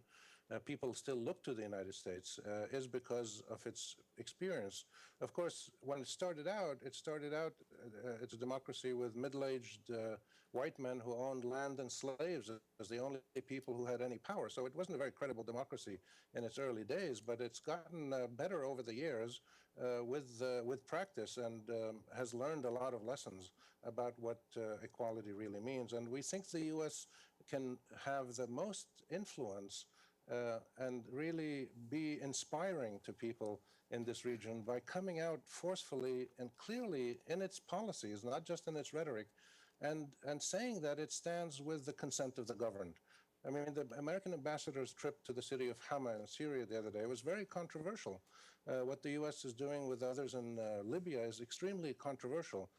people still look to the United States is because of its experience. Of course, when it started out, it's a democracy with middle-aged white men who owned land and slaves as the only people who had any power. So it wasn't a very credible democracy in its early days, but it's gotten better over the years with practice and has learned a lot of lessons about what equality really means. And we think the U.S. can have the most influence and really be inspiring to people in this region by coming out forcefully and clearly in its policies, not just in its rhetoric, and saying that it stands with the consent of the governed. I mean, the American ambassador's trip to the city of Hama in Syria the other day was very controversial. What the U.S. is doing with others in Libya is extremely controversial.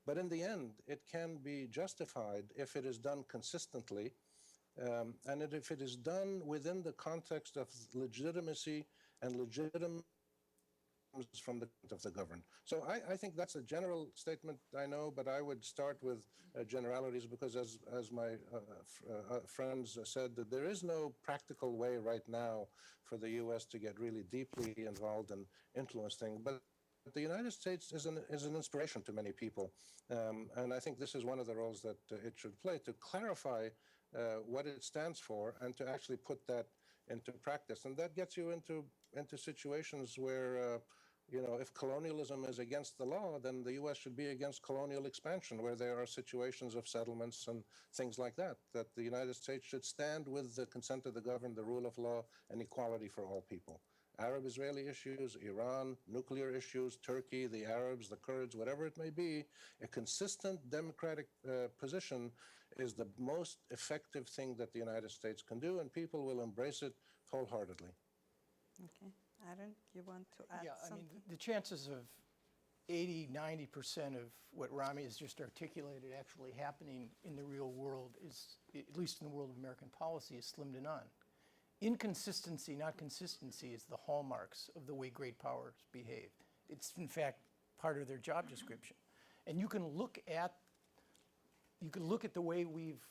But in the end, it can be justified if it is done consistently, and if it is done within the context of legitimacy and legitimacy from the governed. So I think that's a general statement, I know, but I would start with generalities because as my friends said, that there is no practical way right now for the U.S. to get really deeply involved and influence things. But the United States is an inspiration to many people. And I think this is one of the roles that it should play, to clarify what it stands for and to actually put that into practice. And that gets you into situations where if colonialism is against the law, then the U.S. should be against colonial expansion, where there are situations of settlements and things like that, that the United States should stand with the consent of the governed, the rule of law, and equality for all people. Arab-Israeli issues, Iran, nuclear issues, Turkey, the Arabs, the Kurds, whatever it may be, a consistent democratic position is the most effective thing that the United States can do, and people will embrace it wholeheartedly. Okay. Aaron, you want to add Yeah, I something? mean, the chances of 80, 90% of what Rami has just articulated actually happening in the real world is, at least in the world of American policy, is slim to none. Inconsistency, not consistency, is the hallmarks of the way great powers behave. It's, in fact, part of their job description. And you can look at the way we've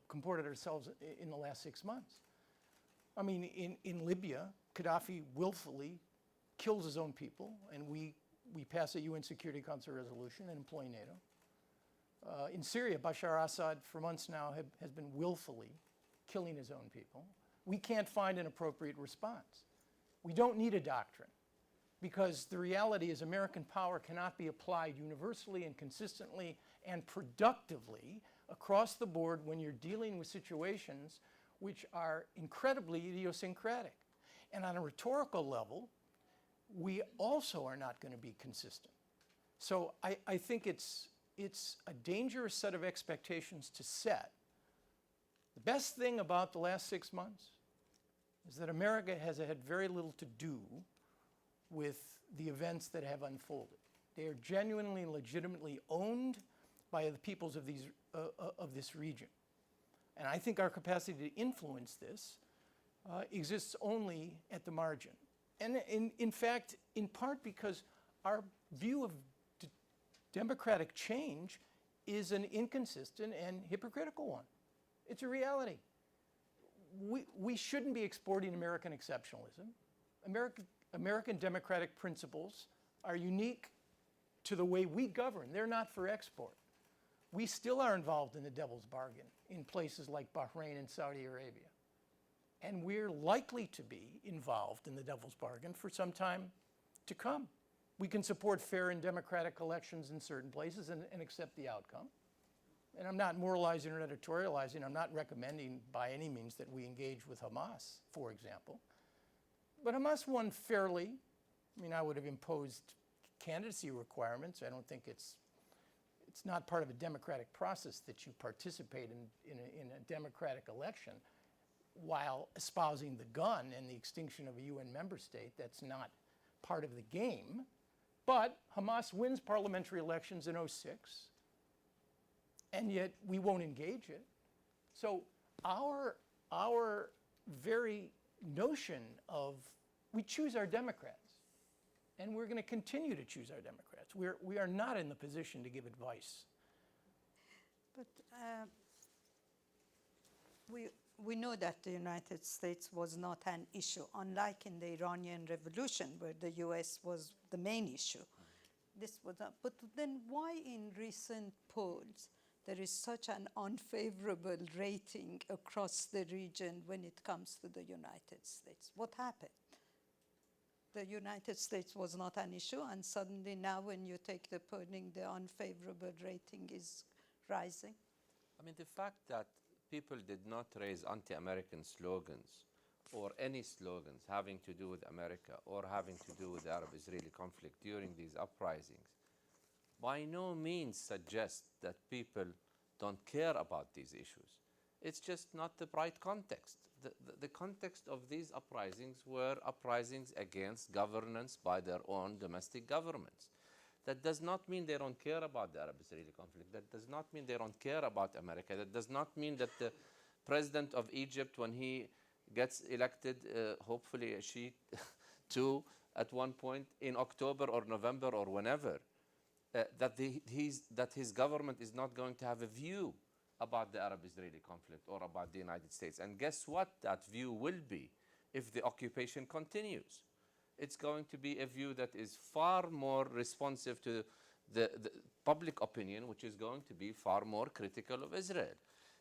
comported ourselves in the last 6 months. I mean, in Libya, Gaddafi willfully kills his own people, and we pass a UN Security Council resolution and employ NATO. In Syria, Bashar Assad, for months now, has been willfully killing his own people. We can't find an appropriate response. We don't need a doctrine, because the reality is American power cannot be applied universally and consistently and productively across the board when you're dealing with situations which are incredibly idiosyncratic. And on a rhetorical level, we also are not going to be consistent. So I think it's a dangerous set of expectations to set. The best thing about the last 6 months is that America has had very little to do with the events that have unfolded. They are genuinely and legitimately owned by the peoples of this region. And I think our capacity to influence this exists only at the margin. And in fact, in part because our view of democratic change is an inconsistent and hypocritical one. It's a reality. We shouldn't be exporting American exceptionalism. American democratic principles are unique to the way we govern. They're not for export. We still are involved in the devil's bargain in places like Bahrain and Saudi Arabia. And we're likely to be involved in the devil's bargain for some time to come. We can support fair and democratic elections in certain places and accept the outcome. And I'm not moralizing or editorializing. I'm not recommending by any means that we engage with Hamas, for example. But Hamas won fairly. I mean, I would have imposed candidacy requirements. I don't think it's not part of a democratic process that you participate in a democratic election while espousing the gun and the extinction of a UN member state. That's not part of the game, but Hamas wins parliamentary elections in '06, and yet we won't engage it. So our very notion of we choose our Democrats, and we're going to continue to choose our Democrats. We are not in the position to give advice. But we know that the United States was not an issue, unlike in the Iranian Revolution, where the US was the main issue. This was not, but then why in recent polls there is such an unfavorable rating across the region when it comes to the United States? What happened? The United States was not an issue, and suddenly now when you take the polling, the unfavorable rating is rising. I mean, the fact that people did not raise anti-American slogans or any slogans having to do with America or having to do with the Arab-Israeli conflict during these uprisings by no means suggests that people don't care about these issues. It's just not the right context. The context of these uprisings were uprisings against governance by their own domestic governments. That does not mean they don't care about the Arab-Israeli conflict. That does not mean they don't care about America. That does not mean that the president of Egypt, when he gets elected, hopefully she too, at one point in October or November or whenever, that his government is not going to have a view about the Arab-Israeli conflict or about the United States. And guess what that view will be if the occupation continues? It's going to be a view that is far more responsive to the public opinion, which is going to be far more critical of Israel.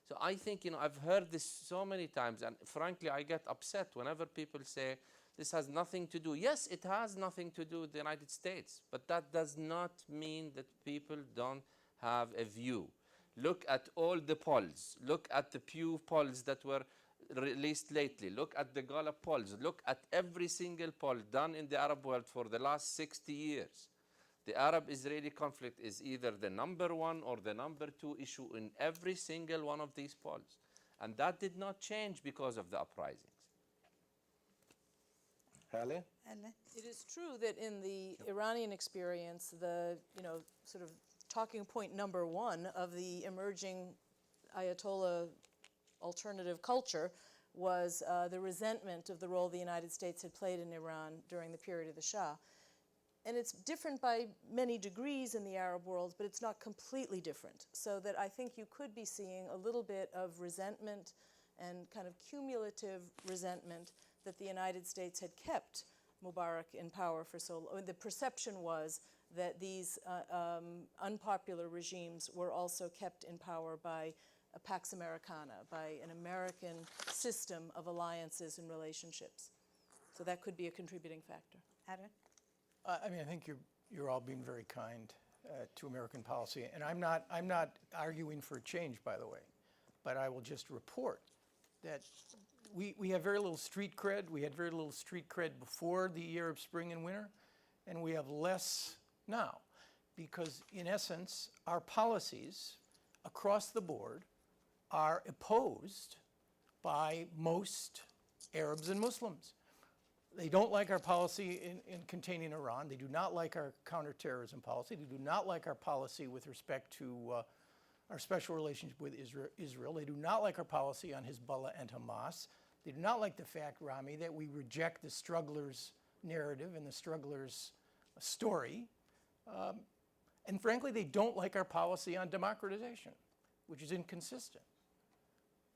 So I think, I've heard this so many times, and frankly, I get upset whenever people say this has nothing to do. Yes, it has nothing to do with the United States, but that does not mean that people don't have a view. Look at all the polls. Look at the Pew polls that were released lately. Look at the Gallup polls. Look at every single poll done in the Arab world for the last 60 years. The Arab-Israeli conflict is either the number one or the number two issue in every single one of these polls. And that did not change because of the uprisings. Hallie? Ellen? It is true that in the Iranian experience, the sort of talking point number one of the emerging Ayatollah alternative culture was the resentment of the role the United States had played in Iran during the period of the Shah. And it's different by many degrees in the Arab world, but it's not completely different. So that I think you could be seeing a little bit of resentment and kind of cumulative resentment that the United States had kept Mubarak in power for so long. The perception was that these unpopular regimes were also kept in power by a Pax Americana, by an American system of alliances and relationships. So that could be a contributing factor. Aaron? I mean, I think you're all being very kind to American policy, and I'm not arguing for change, by the way, but I will just report that we have very little street cred. We had very little street cred before the Arab Spring and winter, and we have less now, because in essence, our policies across the board are opposed by most Arabs and Muslims. They don't like our policy in containing Iran. They do not like our counterterrorism policy. They do not like our policy with respect to our special relationship with Israel. They do not like our policy on Hezbollah and Hamas. They do not like the fact, Rami, that we reject the strugglers' narrative and the strugglers' story. And frankly, they don't like our policy on democratization, which is inconsistent.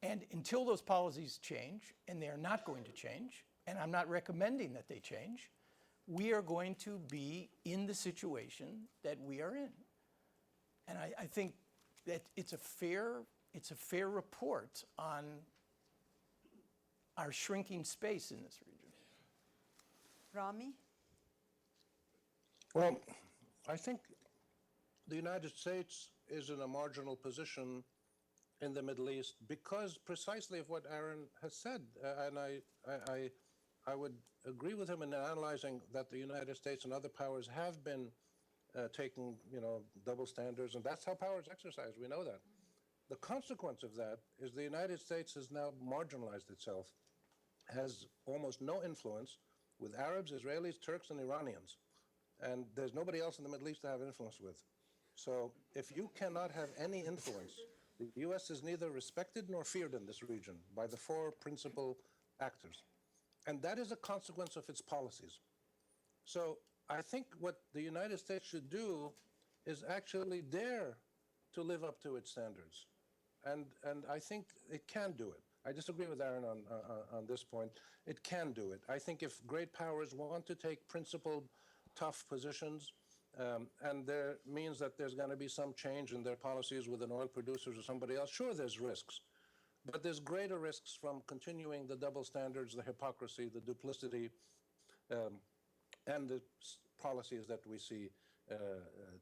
And until those policies change, and they are not going to change, and I'm not recommending that they change, we are going to be in the situation that we are in. And I think that it's a fair report on our shrinking space in this region. Rami? Well, I think the United States is in a marginal position in the Middle East because precisely of what Aaron has said. And I would agree with him in analyzing that the United States and other powers have been taking, double standards, and that's how power is exercised. We know that. The consequence of that is the United States has now marginalized itself, has almost no influence, with Arabs, Israelis, Turks, and Iranians. And there's nobody else in the Middle East to have influence with. So if you cannot have any influence, the U.S. is neither respected nor feared in this region by the four principal actors. And that is a consequence of its policies. So I think what the United States should do is actually dare to live up to its standards. And I think it can do it. I disagree with Aaron on this point. It can do it. I think if great powers want to take principled, tough positions, and there means that there's going to be some change in their policies with an oil producers or somebody else, sure, there's risks. But there's greater risks from continuing the double standards, the hypocrisy, the duplicity, and the policies that we see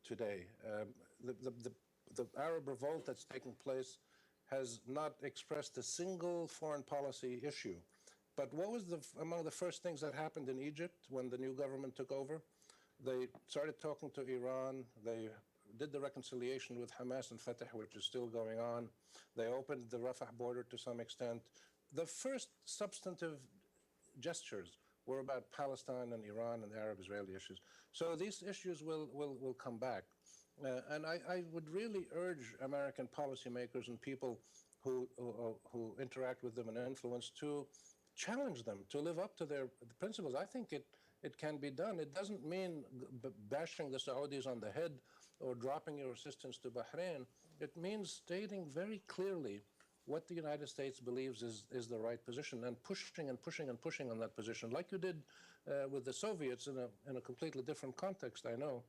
today. The Arab revolt that's taking place has not expressed a single foreign policy issue. But what was among the first things that happened in Egypt when the new government took over? They started talking to Iran. They did the reconciliation with Hamas and Fatah, which is still going on. They opened the Rafah border to some extent. The first substantive gestures were about Palestine and Iran and the Arab-Israeli issues. So these issues will come back. And I would really urge American policymakers and people who interact with them and influence to challenge them to live up to their principles. I think it can be done. It doesn't mean bashing the Saudis on the head or dropping your assistance to Bahrain. It means stating very clearly what the United States believes is the right position and pushing and pushing and pushing on that position, like you did with the Soviets in a completely different context, I know.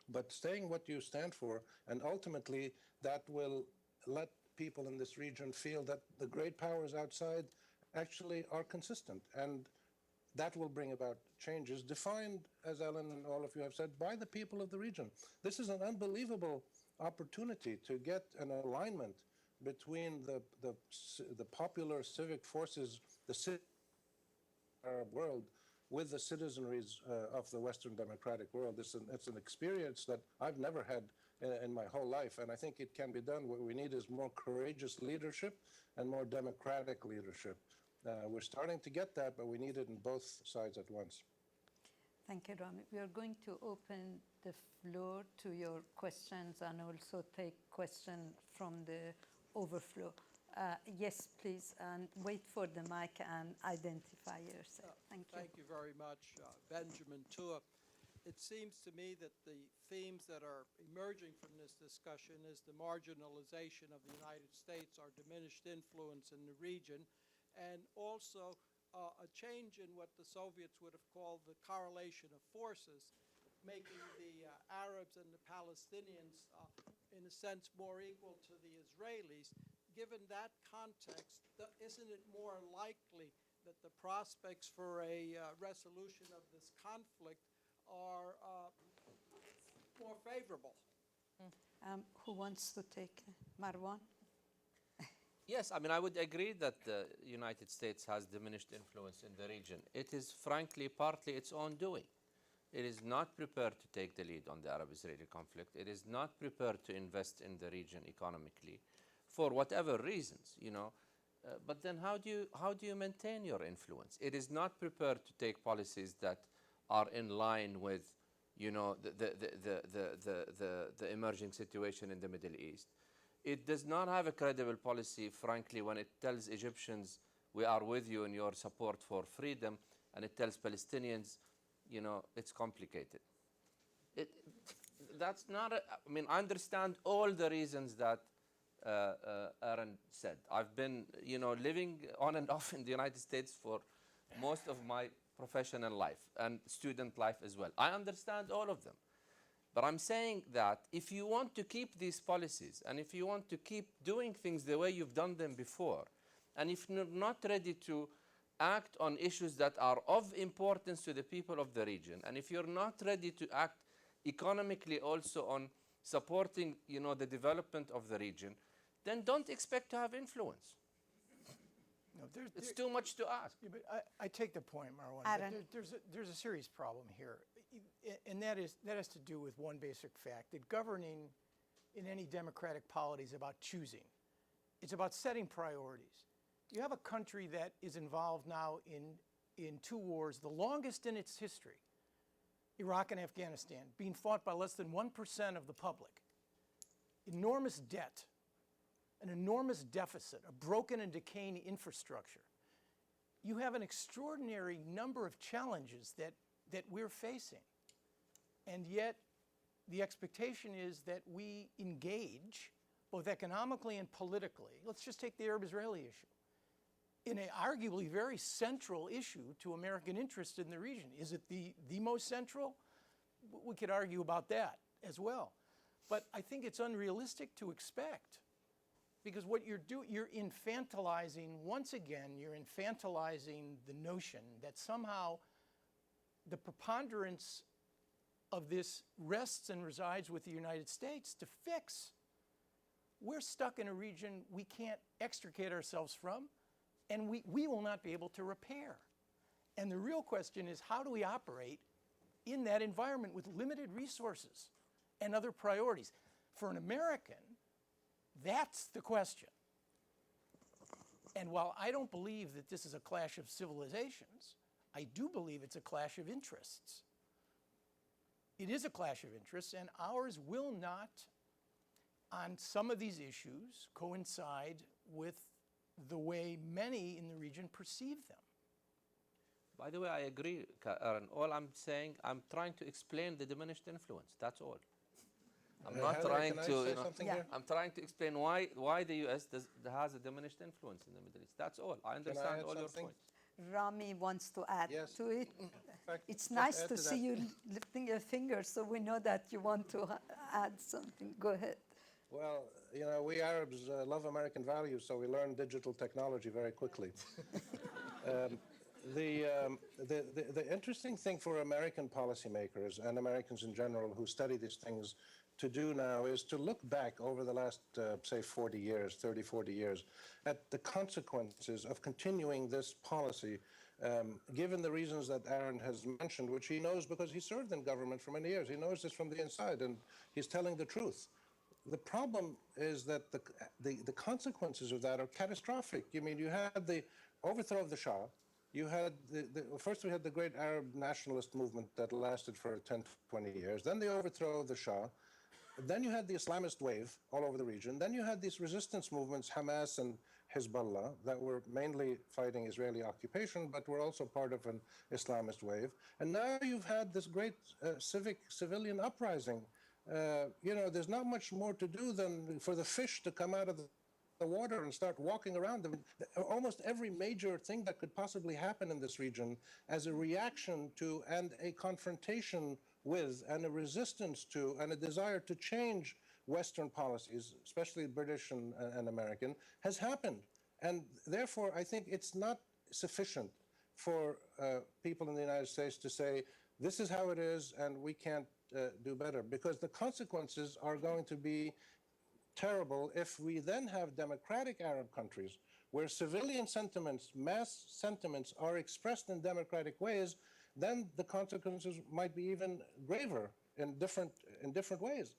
But saying what you stand for, and ultimately that will let people in this region feel that the great powers outside actually are consistent. And that will bring about changes defined, as Ellen and all of you have said, by the people of the region. This is an unbelievable opportunity to get an alignment between the popular civic forces, the Arab world, with the citizenries of the Western democratic world. It's an experience that I've never had in my whole life, and I think it can be done. What we need is more courageous leadership and more democratic leadership. We're starting to get that, but we need it in both sides at once. Thank you, Rami. We are going to open the floor to your questions and also take questions from the overflow. Yes, please, and wait for the mic and identify yourself. Thank you. Thank you very much, Benjamin Tua. It seems to me that the themes that are emerging from this discussion is the marginalization of the United States, our diminished influence in the region, and also a change in what the Soviets would have called the correlation of forces, making the Arabs and the Palestinians, in a sense, more equal to the Israelis. Given that context, isn't it more likely that the prospects for a resolution of this conflict are more favorable? Who wants to take Marwan? Yes, I mean, I would agree that the United States has diminished influence in the region. It is frankly partly its own doing. It is not prepared to take the lead on the Arab-Israeli conflict. It is not prepared to invest in the region economically for whatever reasons, you know. But then how do you maintain your influence? It is not prepared to take policies that are in line with, you know, the emerging situation in the Middle East. It does not have a credible policy, frankly, when it tells Egyptians, we are with you in your support for freedom, and it tells Palestinians, you know, it's complicated. That's not, I mean, I understand all the reasons that Aaron said. I've been, you know, living on and off in the United States for most of my professional life and student life as well. I understand all of them. But I'm saying that if you want to keep these policies and if you want to keep doing things the way you've done them before, and if you're not ready to act on issues that are of importance to the people of the region, and if you're not ready to act economically also on supporting, you know, the development of the region, then don't expect to have influence. No, It's too much to ask. Yeah, but I take the point, Marwan. Aaron. There's a serious problem here, and that has to do with one basic fact, that governing in any democratic polity is about choosing. It's about setting priorities. You have a country that is involved now in in two wars, the longest in its history, Iraq and Afghanistan, being fought by less than 1% of the public, enormous debt, an enormous deficit, a broken and decaying infrastructure. You have an extraordinary number of challenges that we're facing. And yet, the expectation is that we engage, both economically and politically. Let's just take the Arab-Israeli issue. In an arguably very central issue to American interest in the region. Is it the most central? We could argue about that as well. But I think it's unrealistic to expect, because what you're infantilizing, once again, you're infantilizing the notion that somehow the preponderance of this rests and resides with the United States to fix. We're stuck in a region we can't extricate ourselves from, and we will not be able to repair. And the real question is, how do we operate in that environment with limited resources and other priorities? For an American, that's the question. And while I don't believe that this is a clash of civilizations, I do believe it's a clash of interests. It is a clash of interests, and ours will not, on some of these issues, coincide with the way many in the region perceive them. By the way, I agree, Aaron. All I'm saying, I'm trying to explain the diminished influence. That's all. I'm not Heather, trying can I to. say You know, something Yeah. here? I'm trying to explain why the U.S. has a diminished influence in the Middle East. That's all. I understand add all your something? points. Rami wants to add Yes. to it. fact, It's just nice add to to see that. you lifting your finger, so we know that you want to add something. Go ahead. Well, you know, we Arabs love American values, so we learn digital technology very quickly. The interesting thing for American policymakers and Americans in general who study these things to do now is to look back over the last, say, 40 years, 30, 40 years, at the consequences of continuing this policy, given the reasons that Aaron has mentioned, which he knows because he served in government for many years. He knows this from the inside, and he's telling the truth. The problem is that the consequences of that are catastrophic. I mean, you had the overthrow of the Shah. You had first we had the great Arab nationalist movement that lasted for 10, 20 years. Then the overthrow of the Shah. Then you had the Islamist wave all over the region. Then you had these resistance movements, Hamas and Hezbollah, that were mainly fighting Israeli occupation, but were also part of an Islamist wave. And now you've had this great civilian uprising. You know, there's not much more to do than for the fish to come out of the water and start walking around them. Almost every major thing that could possibly happen in this region as a reaction to and a confrontation with and a resistance to and a desire to change Western policies, especially British and American, has happened. And therefore, I think it's not sufficient for people in the United States to say, this is how it is and we can't do better, because the consequences are going to be terrible if we then have democratic Arab countries where civilian sentiments, mass sentiments are expressed in democratic ways. Then the consequences might be even graver in different ways.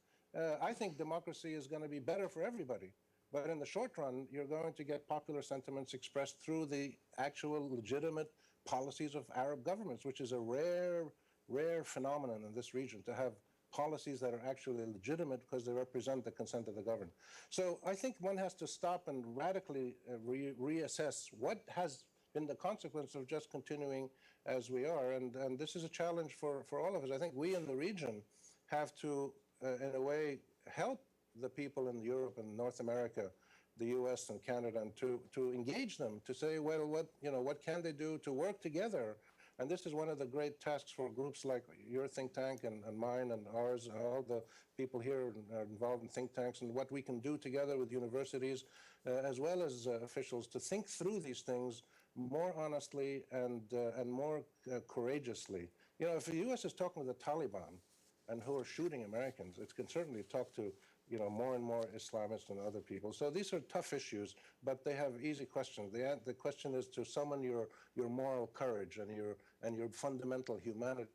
I think democracy is going to be better for everybody. But in the short run, you're going to get popular sentiments expressed through the actual legitimate policies of Arab governments, which is a rare phenomenon in this region, to have policies that are actually legitimate because they represent the consent of the governed. So I think one has to stop and radically reassess what has been the consequence of just continuing as we are. And this is a challenge for all of us. I think we in the region have to, in a way, help the people in Europe and North America, the US and Canada, and to engage them, to say, well, what can they do to work together? And this is one of the great tasks for groups like your think tank and mine and ours, all the people here are involved in think tanks, and what we can do together with universities as well as officials to think through these things more honestly and more courageously. You know, if the U.S. is talking with the Taliban and who are shooting Americans, it can certainly talk to, you know, more and more Islamists and other people. So these are tough issues, but they have easy questions. The question is to summon your moral courage and your fundamental humanity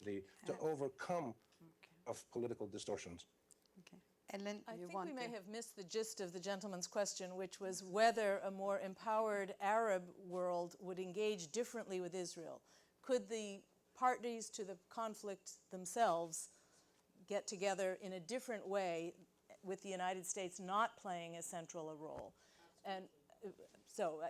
to overcome of political distortions. Okay. Ellen, I you think want we may to? have missed the gist of the gentleman's question, which was whether a more empowered Arab world would engage differently with Israel. Could the parties to the conflict themselves get together in a different way with the United States not playing as central a role? And so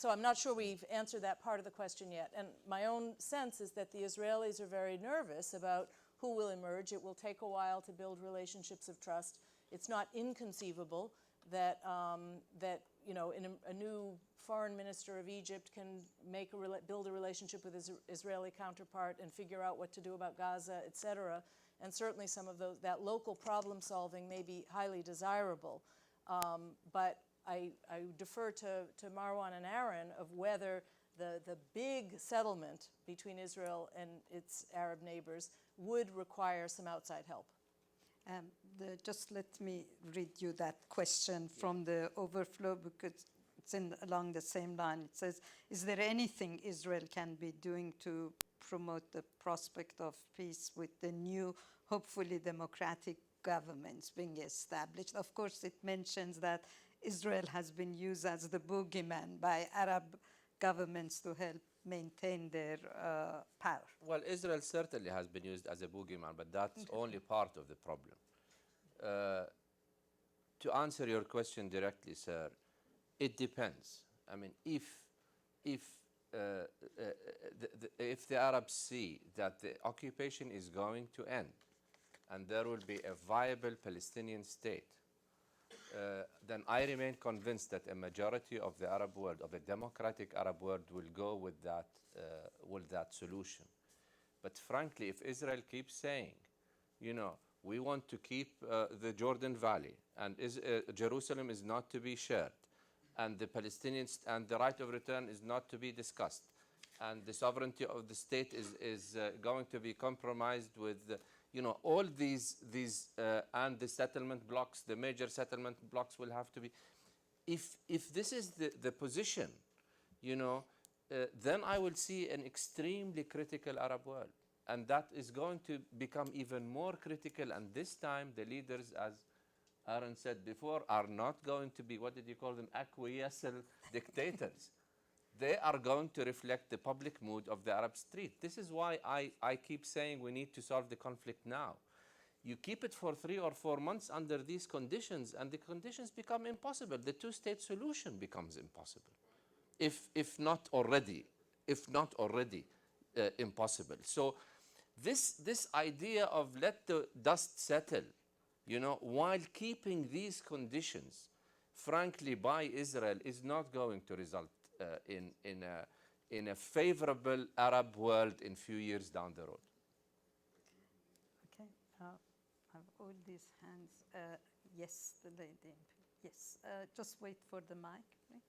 I'm not sure we've answered that part of the question yet. And my own sense is that the Israelis are very nervous about who will emerge. It will take a while to build relationships of trust. It's not inconceivable that a new foreign minister of Egypt can build a relationship with his Israeli counterpart and figure out what to do about Gaza, et cetera. And certainly some of that local problem solving may be highly desirable. But I defer to Marwan and Aaron of whether the big settlement between Israel and its Arab neighbors would require some outside help. Just let me read you that question from the overflow, because it's along the same line. It says, is there anything Israel can be doing to promote the prospect of peace with the new, hopefully democratic governments being established? Of course, it mentions that Israel has been used as the boogeyman by Arab governments to help maintain their power. Well, Israel certainly has been used as a boogeyman, but that's only part of the problem. To answer your question directly, sir, it depends. I mean, if the Arabs see that the occupation is going to end and there will be a viable Palestinian state, then I remain convinced that a majority of the Arab world, of the democratic Arab world, will go with that solution. But frankly, if Israel keeps saying, we want to keep the Jordan Valley, and Jerusalem is not to be shared, and the Palestinians and the right of return is not to be discussed, and the sovereignty of the state is going to be compromised with all these and the settlement blocks, the major settlement blocks will have to be. If this is the position, then I will see an extremely critical Arab world. And that is going to become even more critical. And this time, the leaders, as Aaron said before, are not going to be, what did you call them, acquiescent dictators. They are going to reflect the public mood of the Arab street. This is why I keep saying we need to solve the conflict now. You keep it for 3 or 4 months under these conditions, and the conditions become impossible. The two-state solution becomes impossible, if not already impossible. So this idea of let the dust settle, while keeping these conditions, frankly, by Israel, is not going to result in a favorable Arab world in few years down the road. Okay, I have all these hands. Yes, the lady. Yes, just wait for the mic, please.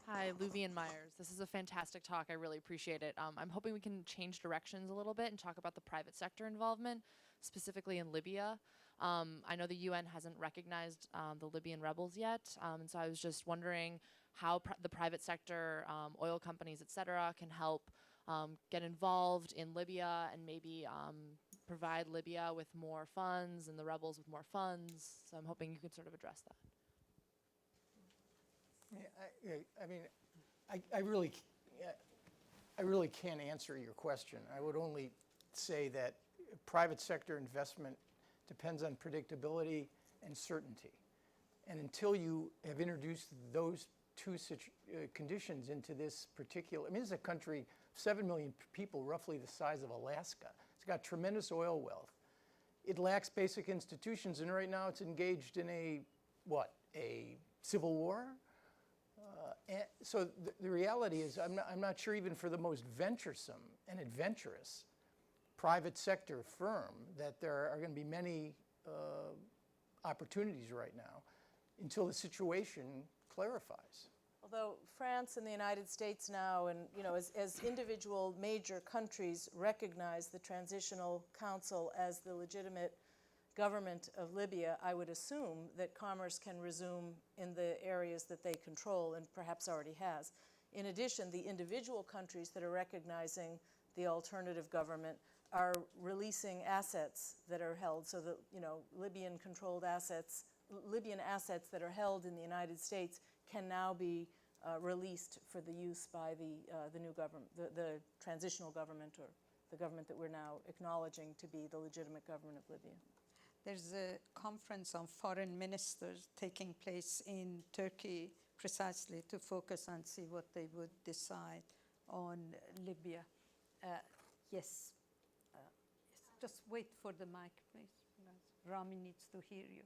Hi, Luvian Myers. This is a fantastic talk. I really appreciate it. I'm hoping we can change directions a little bit and talk about the private sector involvement, specifically in Libya. I know the UN hasn't recognized the Libyan rebels yet, and so I was just wondering how the private sector, oil companies, et cetera, can help get involved in Libya and maybe provide Libya with more funds and the rebels with more funds. So I'm hoping you could sort of address that. I really can't answer your question. I would only say that private sector investment depends on predictability and certainty. And until you have introduced those two conditions into this particular, this is a country, 7 million people, roughly the size of Alaska. It's got tremendous oil wealth. It lacks basic institutions, and right now it's engaged in a civil war? So the reality is I'm not sure even for the most venturesome and adventurous private sector firm that there are going to be many opportunities right now until the situation clarifies. Although France and the United States now, and as individual major countries recognize the Transitional Council as the legitimate government of Libya, I would assume that commerce can resume in the areas that they control and perhaps already has. In addition, the individual countries that are recognizing the alternative government are releasing assets that are held, so that, Libyan-controlled assets, Libyan assets that are held in the United States can now be released for the use by the new government, the transitional government, or the government that we're now acknowledging to be the legitimate government of Libya. There's a conference on foreign ministers taking place in Turkey precisely to focus and see what they would decide on Libya. Yes. Just wait for the mic, please. Rami needs to hear you.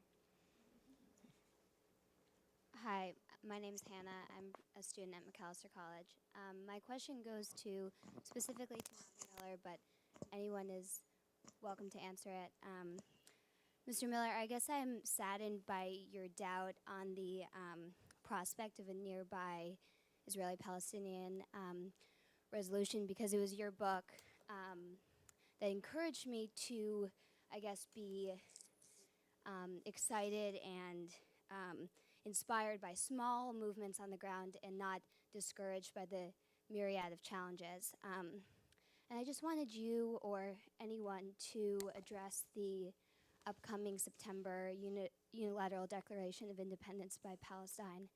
Hi, my name is Hannah. I'm a student at McAllister College. My question goes to specifically to Mr. Miller, but anyone is welcome to answer it. Mr. Miller, I guess I'm saddened by your doubt on the prospect of a nearby Israeli-Palestinian resolution, because it was your book that encouraged me to, I guess, be excited and inspired by small movements on the ground and not discouraged by the myriad of challenges. And I just wanted you or anyone to address the upcoming September unilateral declaration of independence by Palestine,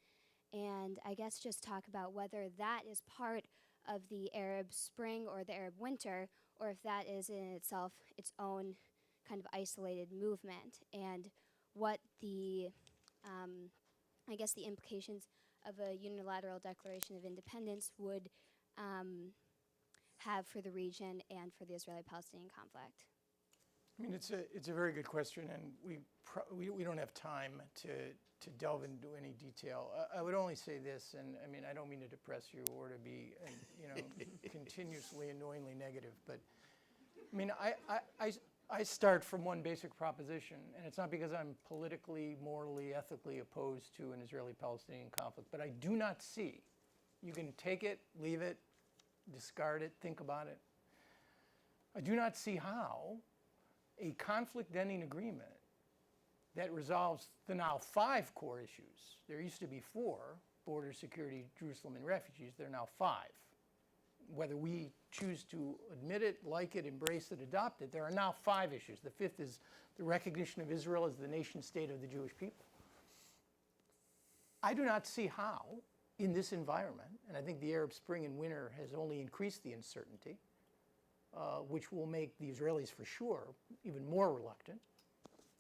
and I guess just talk about whether that is part of the Arab Spring or the Arab Winter, or if that is in itself its own kind of isolated movement, and what the, I guess, the implications of a unilateral declaration of independence would have for the region and for the Israeli-Palestinian conflict. I mean, it's a very good question, and we don't have time to delve into any detail. I would only say this, and I mean, I don't mean to depress you or to be, continuously annoyingly negative, but I mean, I start from one basic proposition, and it's not because I'm politically, morally, ethically opposed to an Israeli-Palestinian conflict, but I do not see, you can take it, leave it, discard it, think about it. I do not see how a conflict-ending agreement that resolves the now 5 core issues. There used to be 4, border security, Jerusalem, and refugees. There are now 5. Whether we choose to admit it, like it, embrace it, adopt it, there are now 5 issues. The 5th is the recognition of Israel as the nation state of the Jewish people. I do not see how, in this environment, and I think the Arab Spring and Winter has only increased the uncertainty, which will make the Israelis, for sure, even more reluctant,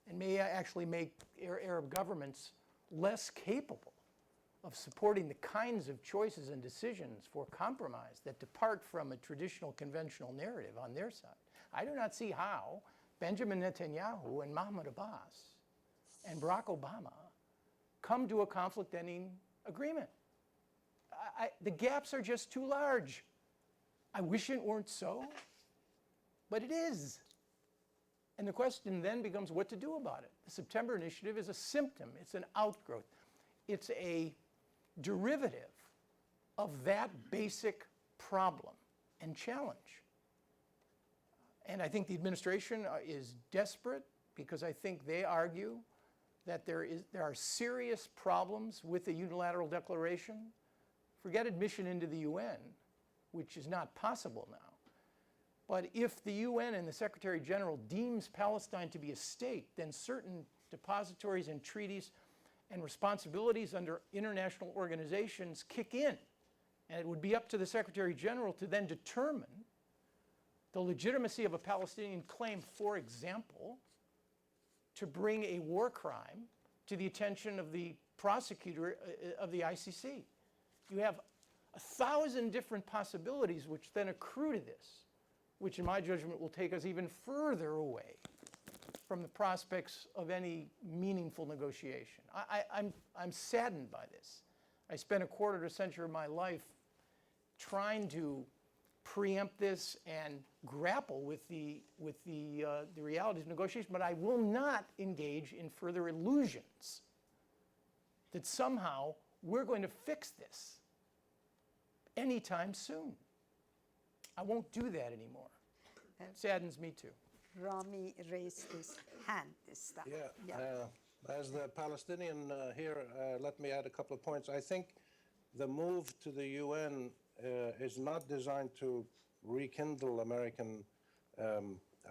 and may actually make Arab governments less capable of supporting the kinds of choices and decisions for compromise that depart from a traditional conventional narrative on their side. I do not see how Benjamin Netanyahu and Mahmoud Abbas and Barack Obama come to a conflict-ending agreement. The gaps are just too large. I wish it weren't so, but it is. And the question then becomes what to do about it. The September Initiative is a symptom. It's an outgrowth. It's a derivative of that basic problem and challenge. And I think the administration is desperate because I think they argue that there are serious problems with the unilateral declaration. Forget admission into the UN, which is not possible now. But if the UN and the Secretary General deems Palestine to be a state, then certain depositories and treaties and responsibilities under international organizations kick in. And it would be up to the Secretary General to then determine the legitimacy of a Palestinian claim, for example, to bring a war crime to the attention of the prosecutor of the ICC. You have 1,000 different possibilities which then accrue to this, which in my judgment will take us even further away from the prospects of any meaningful negotiation. I'm saddened by this. I spent a quarter of a century of my life trying to preempt this and grapple with the realities of negotiation, but I will not engage in further illusions that somehow we're going to fix this anytime soon. I won't do that anymore. It saddens me too. Rami raised his hand this time. As the Palestinian here, let me add a couple of points. I think the move to the UN is not designed to rekindle American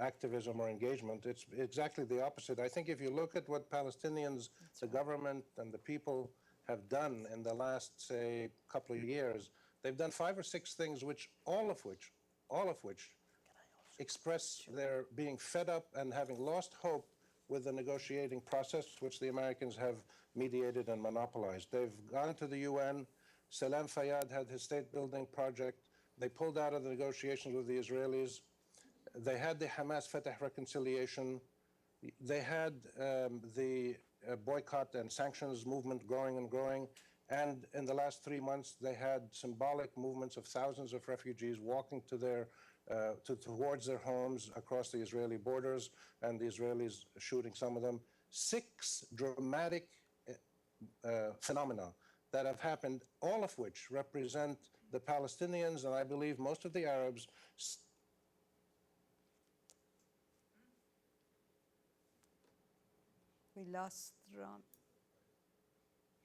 activism or engagement. It's exactly the opposite. I think if you look at what Palestinians, the government and the people have done in the last, say, couple of years, they've done 5 or 6 things which all of which express their being fed up and having lost hope with the negotiating process which the Americans have mediated and monopolized. They've gone to the UN. Salam Fayyad had his state-building project. They pulled out of the negotiations with the Israelis. They had the Hamas-Fatah reconciliation. They had the boycott and sanctions movement growing and growing. And in the last 3 months, they had symbolic movements of thousands of refugees walking to towards their homes across the Israeli borders, and the Israelis shooting some of them. 6 dramatic phenomena that have happened, all of which represent the Palestinians, and I believe most of the Arabs. We lost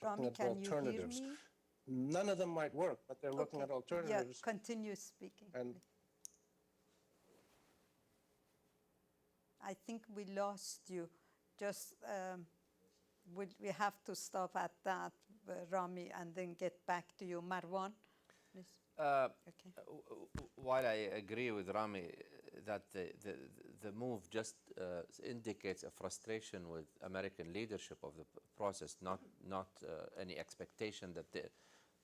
Rami, can you hear Alternatives. me? None of them might work, but they're looking at alternatives. Yeah, continue speaking. And I think we lost you. Just we have to stop at that, Rami, and then get back to you. Marwan, please. Okay. While I agree with Rami that the move just indicates a frustration with American leadership of the process, not any expectation that the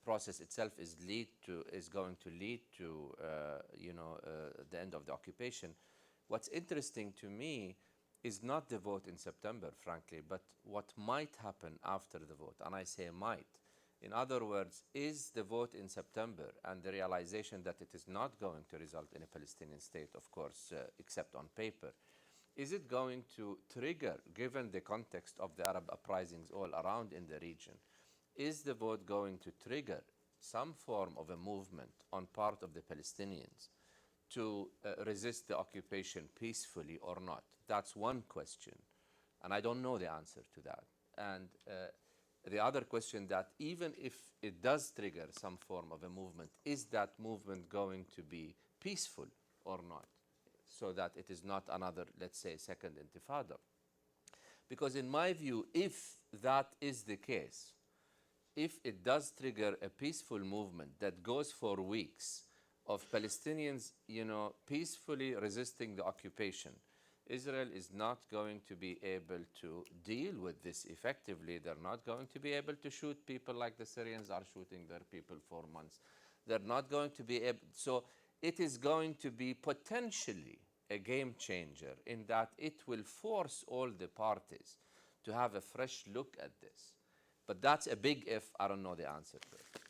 process itself is going to lead to the end of the occupation. What's interesting to me is not the vote in September, frankly, but what might happen after the vote. And I say might. In other words, is the vote in September and the realization that it is not going to result in a Palestinian state, of course, except on paper, is it going to trigger, given the context of the Arab uprisings all around in the region, is the vote going to trigger some form of a movement on part of the Palestinians to resist the occupation peacefully or not? That's one question, and I don't know the answer to that. And the other question, that even if it does trigger some form of a movement, is that movement going to be peaceful or not, so that it is not another, let's say, second intifada? Because in my view, if that is the case, if it does trigger a peaceful movement that goes for weeks of Palestinians, peacefully resisting the occupation, Israel is not going to be able to deal with this effectively. They're not going to be able to shoot people like the Syrians are shooting their people for months. They're not going to be able. So it is going to be potentially a game changer in that it will force all the parties to have a fresh look at this. But that's a big if. I don't know the answer to it.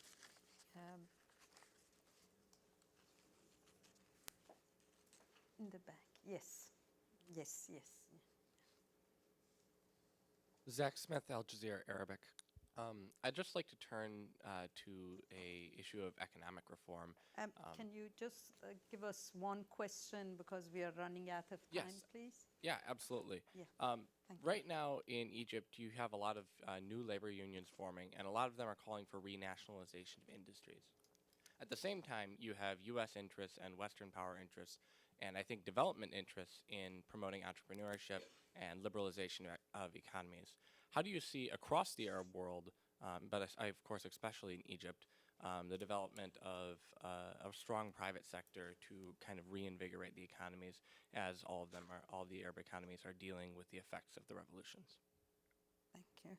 In the back, yes. Yes. Zach Smith, Al Jazeera Arabic. I'd just like to turn to a issue of economic reform. Can you just give us one question because we are running out of time, Yes. please? Yeah, absolutely. Yeah, thank you. Right now in Egypt, you have a lot of new labor unions forming, and a lot of them are calling for renationalization of industries. At the same time, you have U.S. interests and Western power interests, and I think development interests in promoting entrepreneurship and liberalization of economies. How do you see across the Arab world, but of course especially in Egypt, the development of a strong private sector to kind of reinvigorate the economies, as all the Arab economies are dealing with the effects of the revolutions? Thank you.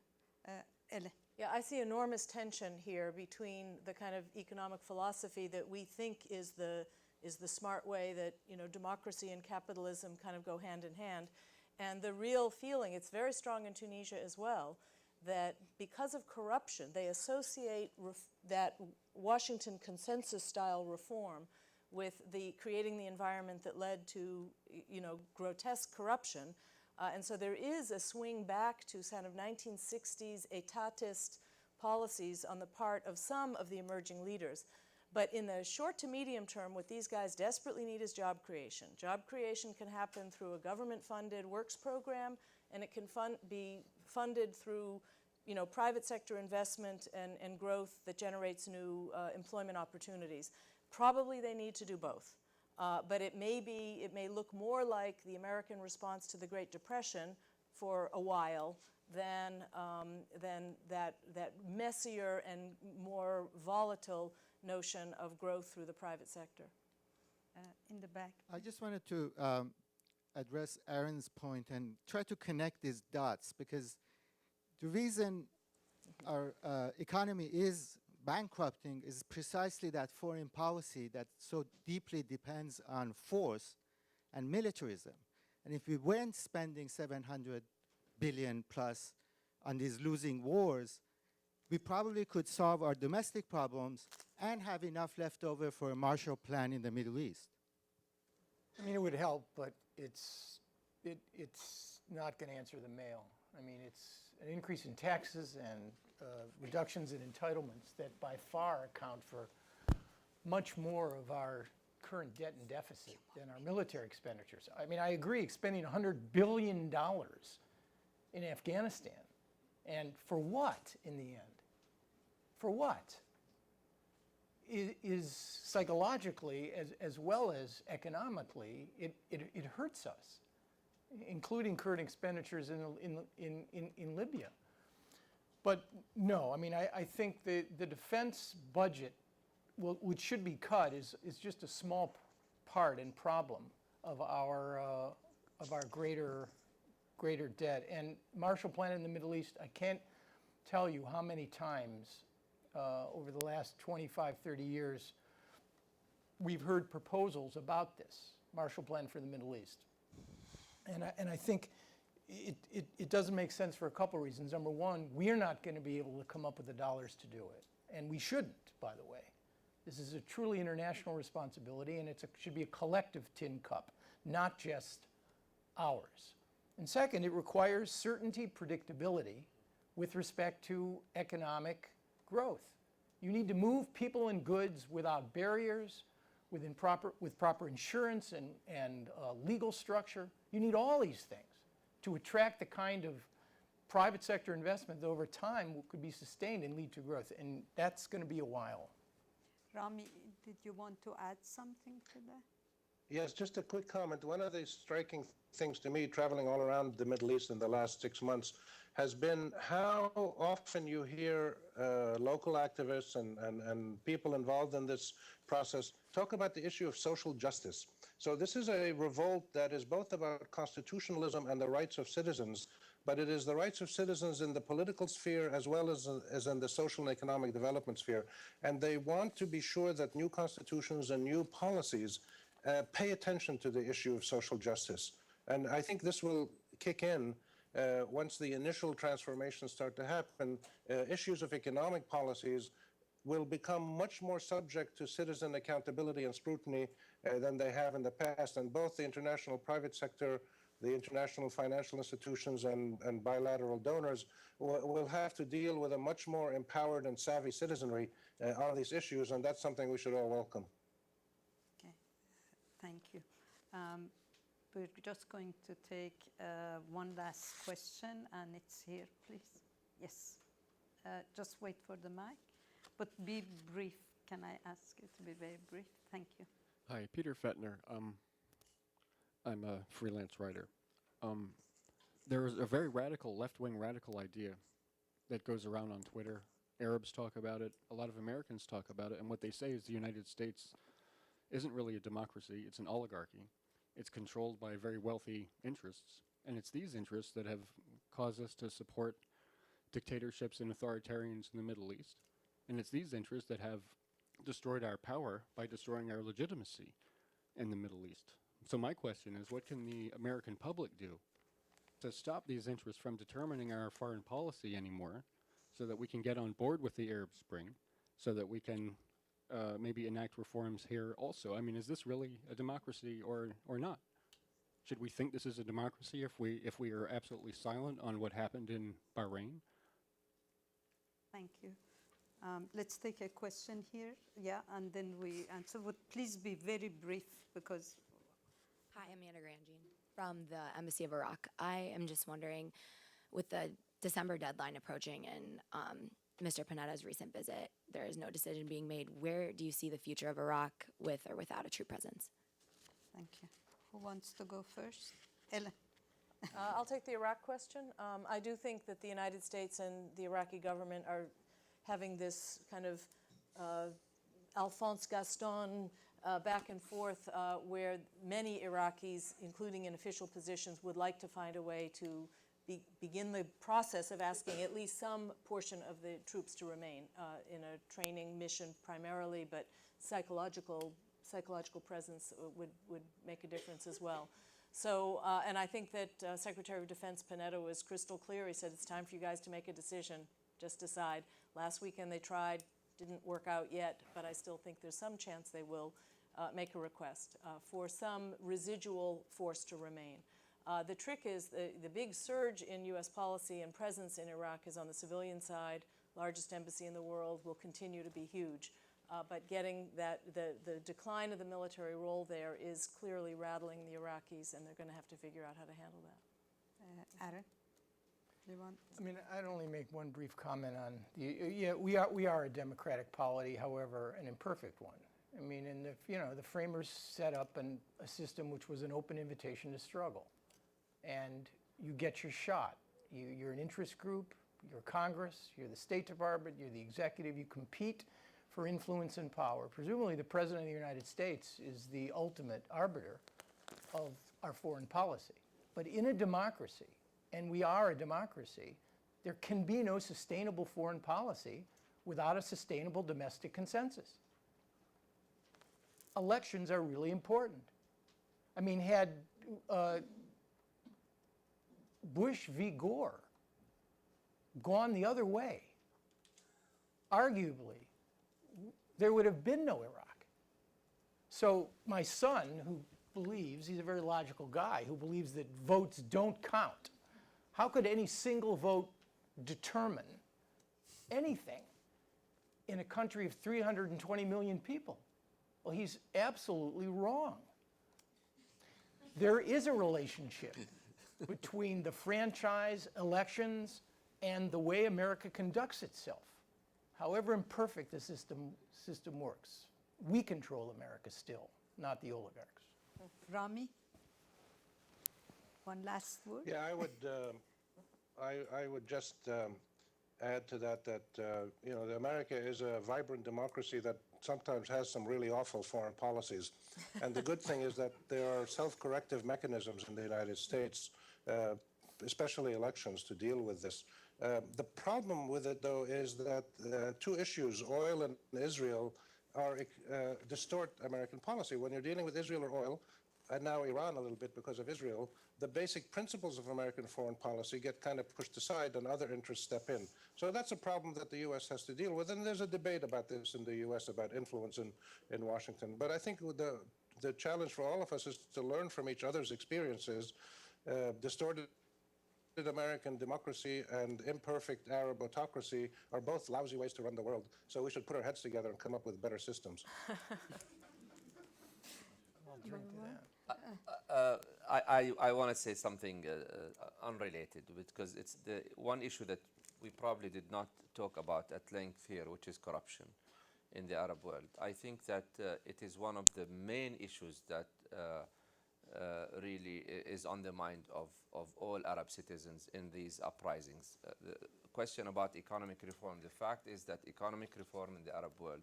Ele. Yeah, I see enormous tension here between the kind of economic philosophy that we think is the smart way, that democracy and capitalism kind of go hand in hand, and the real feeling, it's very strong in Tunisia as well, that because of corruption, they associate that Washington consensus-style reform with creating the environment that led to grotesque corruption. And so there is a swing back to kind of 1960s etatist policies on the part of some of the emerging leaders. But in the short to medium term, what these guys desperately need is job creation. Job creation can happen through a government-funded works program, and it can be funded through private sector investment and growth that generates new employment opportunities. Probably they need to do both. But it may look more like the American response to the Great Depression for a while than that messier and more volatile notion of growth through the private sector. In the back. I just wanted to address Aaron's point and try to connect these dots, because the reason our economy is bankrupting is precisely that foreign policy that so deeply depends on force and militarism. And if we weren't spending 700 billion plus on these losing wars, we probably could solve our domestic problems and have enough left over for a Marshall Plan in the Middle East. I mean, it would help, but it's not going to answer the mail. I mean, it's an increase in taxes and reductions in entitlements that by far account for much more of our current debt and deficit than our military expenditures. I mean, I agree, spending $100 billion in Afghanistan. And for what in the end? For what? Is psychologically as well as economically, it hurts us, including current expenditures in Libya. But no, I mean, I think the defense budget, which should be cut, is just a small part and problem of our greater debt. And Marshall Plan in the Middle East, I can't tell you how many times over the last 25, 30 years we've heard proposals about this Marshall Plan for the Middle East. And I think it doesn't make sense for a couple reasons. Number one, we're not going to be able to come up with the dollars to do it. And we shouldn't, by the way. This is a truly international responsibility, and it should be a collective tin cup, not just ours. And second, it requires certainty, predictability with respect to economic growth. You need to move people and goods without barriers, with proper insurance and legal structure. You need all these things to attract the kind of private sector investment that over time could be sustained and lead to growth. And that's going to be a while. Rami, did you want to add something to that? Yes, just a quick comment. One of the striking things to me, traveling all around the Middle East in the last 6 months, has been how often you hear local activists and people involved in this process talk about the issue of social justice. So this is a revolt that is both about constitutionalism and the rights of citizens, but it is the rights of citizens in the political sphere as well as in the social and economic development sphere. And they want to be sure that new constitutions and new policies pay attention to the issue of social justice. And I think this will kick in once the initial transformations start to happen. Issues of economic policies will become much more subject to citizen accountability and scrutiny than they have in the past. And both the international private sector, the international financial institutions, and bilateral donors will have to deal with a much more empowered and savvy citizenry on these issues, and that's something we should all welcome. Okay, thank you. We're just going to take one last question, and it's here, please. Yes. Just wait for the mic, but be brief. Can I ask you to be very brief? Thank you. Hi, Peter Fettner. I'm a freelance writer. There is a very radical, left-wing radical idea that goes around on Twitter. Arabs talk about it. A lot of Americans talk about it. And what they say is the United States isn't really a democracy. It's an oligarchy. It's controlled by very wealthy interests. And it's these interests that have caused us to support dictatorships and authoritarians in the Middle East. And it's these interests that have destroyed our power by destroying our legitimacy in the Middle East. So my question is, what can the American public do to stop these interests from determining our foreign policy anymore, so that we can get on board with the Arab Spring, so that we can maybe enact reforms here also? I mean, is this really a democracy or not? Should we think this is a democracy if we are absolutely silent on what happened in Bahrain? Thank you. Let's take a question here, yeah, and then we answer. But please be very brief, because... Hi, I'm Amanda Grandjean from the Embassy of Iraq. I am just wondering, with the December deadline approaching and Mr. Panetta's recent visit, there is no decision being made. Where do you see the future of Iraq with or without a troop presence? Thank you. Who wants to go first? Ellen. I'll take the Iraq question. I do think that the United States and the Iraqi government are having this kind of Alphonse Gaston back and forth where many Iraqis, including in official positions, would like to find a way to begin the process of asking at least some portion of the troops to remain in a training mission primarily, but psychological presence would make a difference as well. So, and I think that Secretary of Defense Panetta was crystal clear. He said, it's time for you guys to make a decision. Just decide. Last weekend they tried, didn't work out yet, but I still think there's some chance they will make a request for some residual force to remain. The trick is the big surge in U.S. policy and presence in Iraq is on the civilian side. Largest embassy in the world, will continue to be huge. But getting that, the decline of the military role there is clearly rattling the Iraqis, and they're going to have to figure out how to handle that. Aaron, do you want? I mean, I'd only make one brief comment on yeah, we are a democratic polity, however, an imperfect one. I mean, and the framers set up a system which was an open invitation to struggle, and you get your shot. You're an interest group, you're Congress, you're the State Department, you're the executive. You compete for influence and power. Presumably, the President of the United States is the ultimate arbiter of our foreign policy. But in a democracy, and we are a democracy, there can be no sustainable foreign policy without a sustainable domestic consensus. Elections are really important. I mean, had Bush v. Gore gone the other way, arguably, there would have been no Iraq. So my son, who believes, he's a very logical guy, who believes that votes don't count, how could any single vote determine anything in a country of 320 million people? Well, he's absolutely wrong. There is a relationship between the franchise elections and the way America conducts itself. However imperfect the system works, we control America still, not the oligarchs. Rami, one last word? Yeah, I would just add to that America is a vibrant democracy that sometimes has some really awful foreign policies. And the good thing is that there are self-corrective mechanisms in the United States, especially elections, to deal with this. The problem with it, though, is that two issues, oil and Israel, distort American policy. When you're dealing with Israel or oil, and now Iran a little bit because of Israel, the basic principles of American foreign policy get kind of pushed aside and other interests step in. So that's a problem that the U.S. has to deal with. And there's a debate about this in the U.S. about influence in Washington. But I think the challenge for all of us is to learn from each other's experiences. Distorted American democracy and imperfect Arab autocracy are both lousy ways to run the world. So we should put our heads together and come up with better systems. I'll drink to that. I want to say something unrelated, because it's the one issue that we probably did not talk about at length here, which is corruption in the Arab world. I think that it is one of the main issues that really is on the mind of all Arab citizens in these uprisings. The question about economic reform, the fact is that economic reform in the Arab world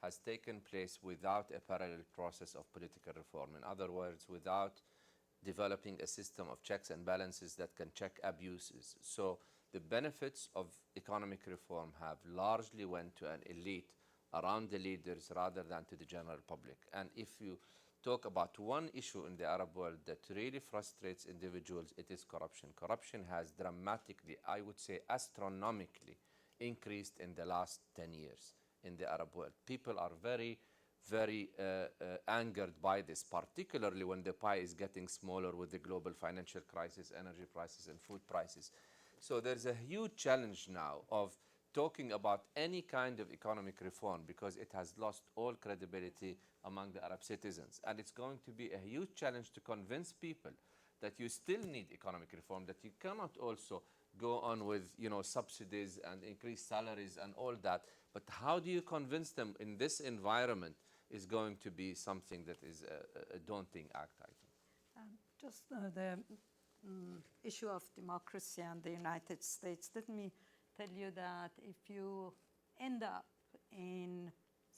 has taken place without a parallel process of political reform. In other words, without developing a system of checks and balances that can check abuses. So the benefits of economic reform have largely went to an elite around the leaders rather than to the general public. And if you talk about one issue in the Arab world that really frustrates individuals, it is corruption. Corruption has dramatically, I would say astronomically, increased in the last 10 years in the Arab world. People are very, very angered by this, particularly when the pie is getting smaller with the global financial crisis, energy prices, and food prices. So there's a huge challenge now of talking about any kind of economic reform because it has lost all credibility among the Arab citizens. And it's going to be a huge challenge to convince people that you still need economic reform, that you cannot also go on with subsidies and increase salaries and all that. But how do you convince them in this environment is going to be something that is a daunting act, I think. Just the issue of democracy and the United States, let me tell you that if you end up in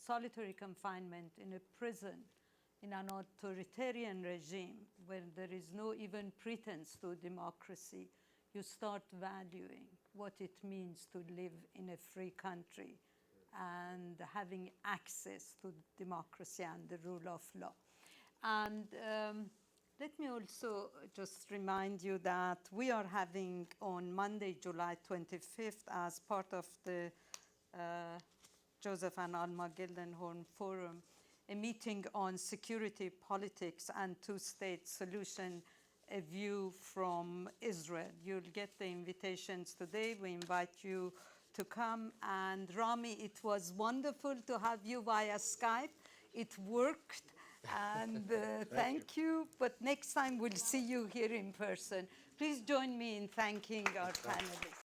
solitary confinement in a prison, in an authoritarian regime where there is no even pretense to democracy, you start valuing what it means to live in a free country and having access to democracy and the rule of law. And let me also just remind you that we are having on Monday, July 25th, as part of the Joseph and Alma Gildenhorn Forum, a meeting on security politics and two-state solution, a view from Israel. You'll get the invitations today. We invite you to come. And Rami, it was wonderful to have you via Skype. It worked. And thank you. But next time we'll see you here in person. Please join me in thanking our panelists.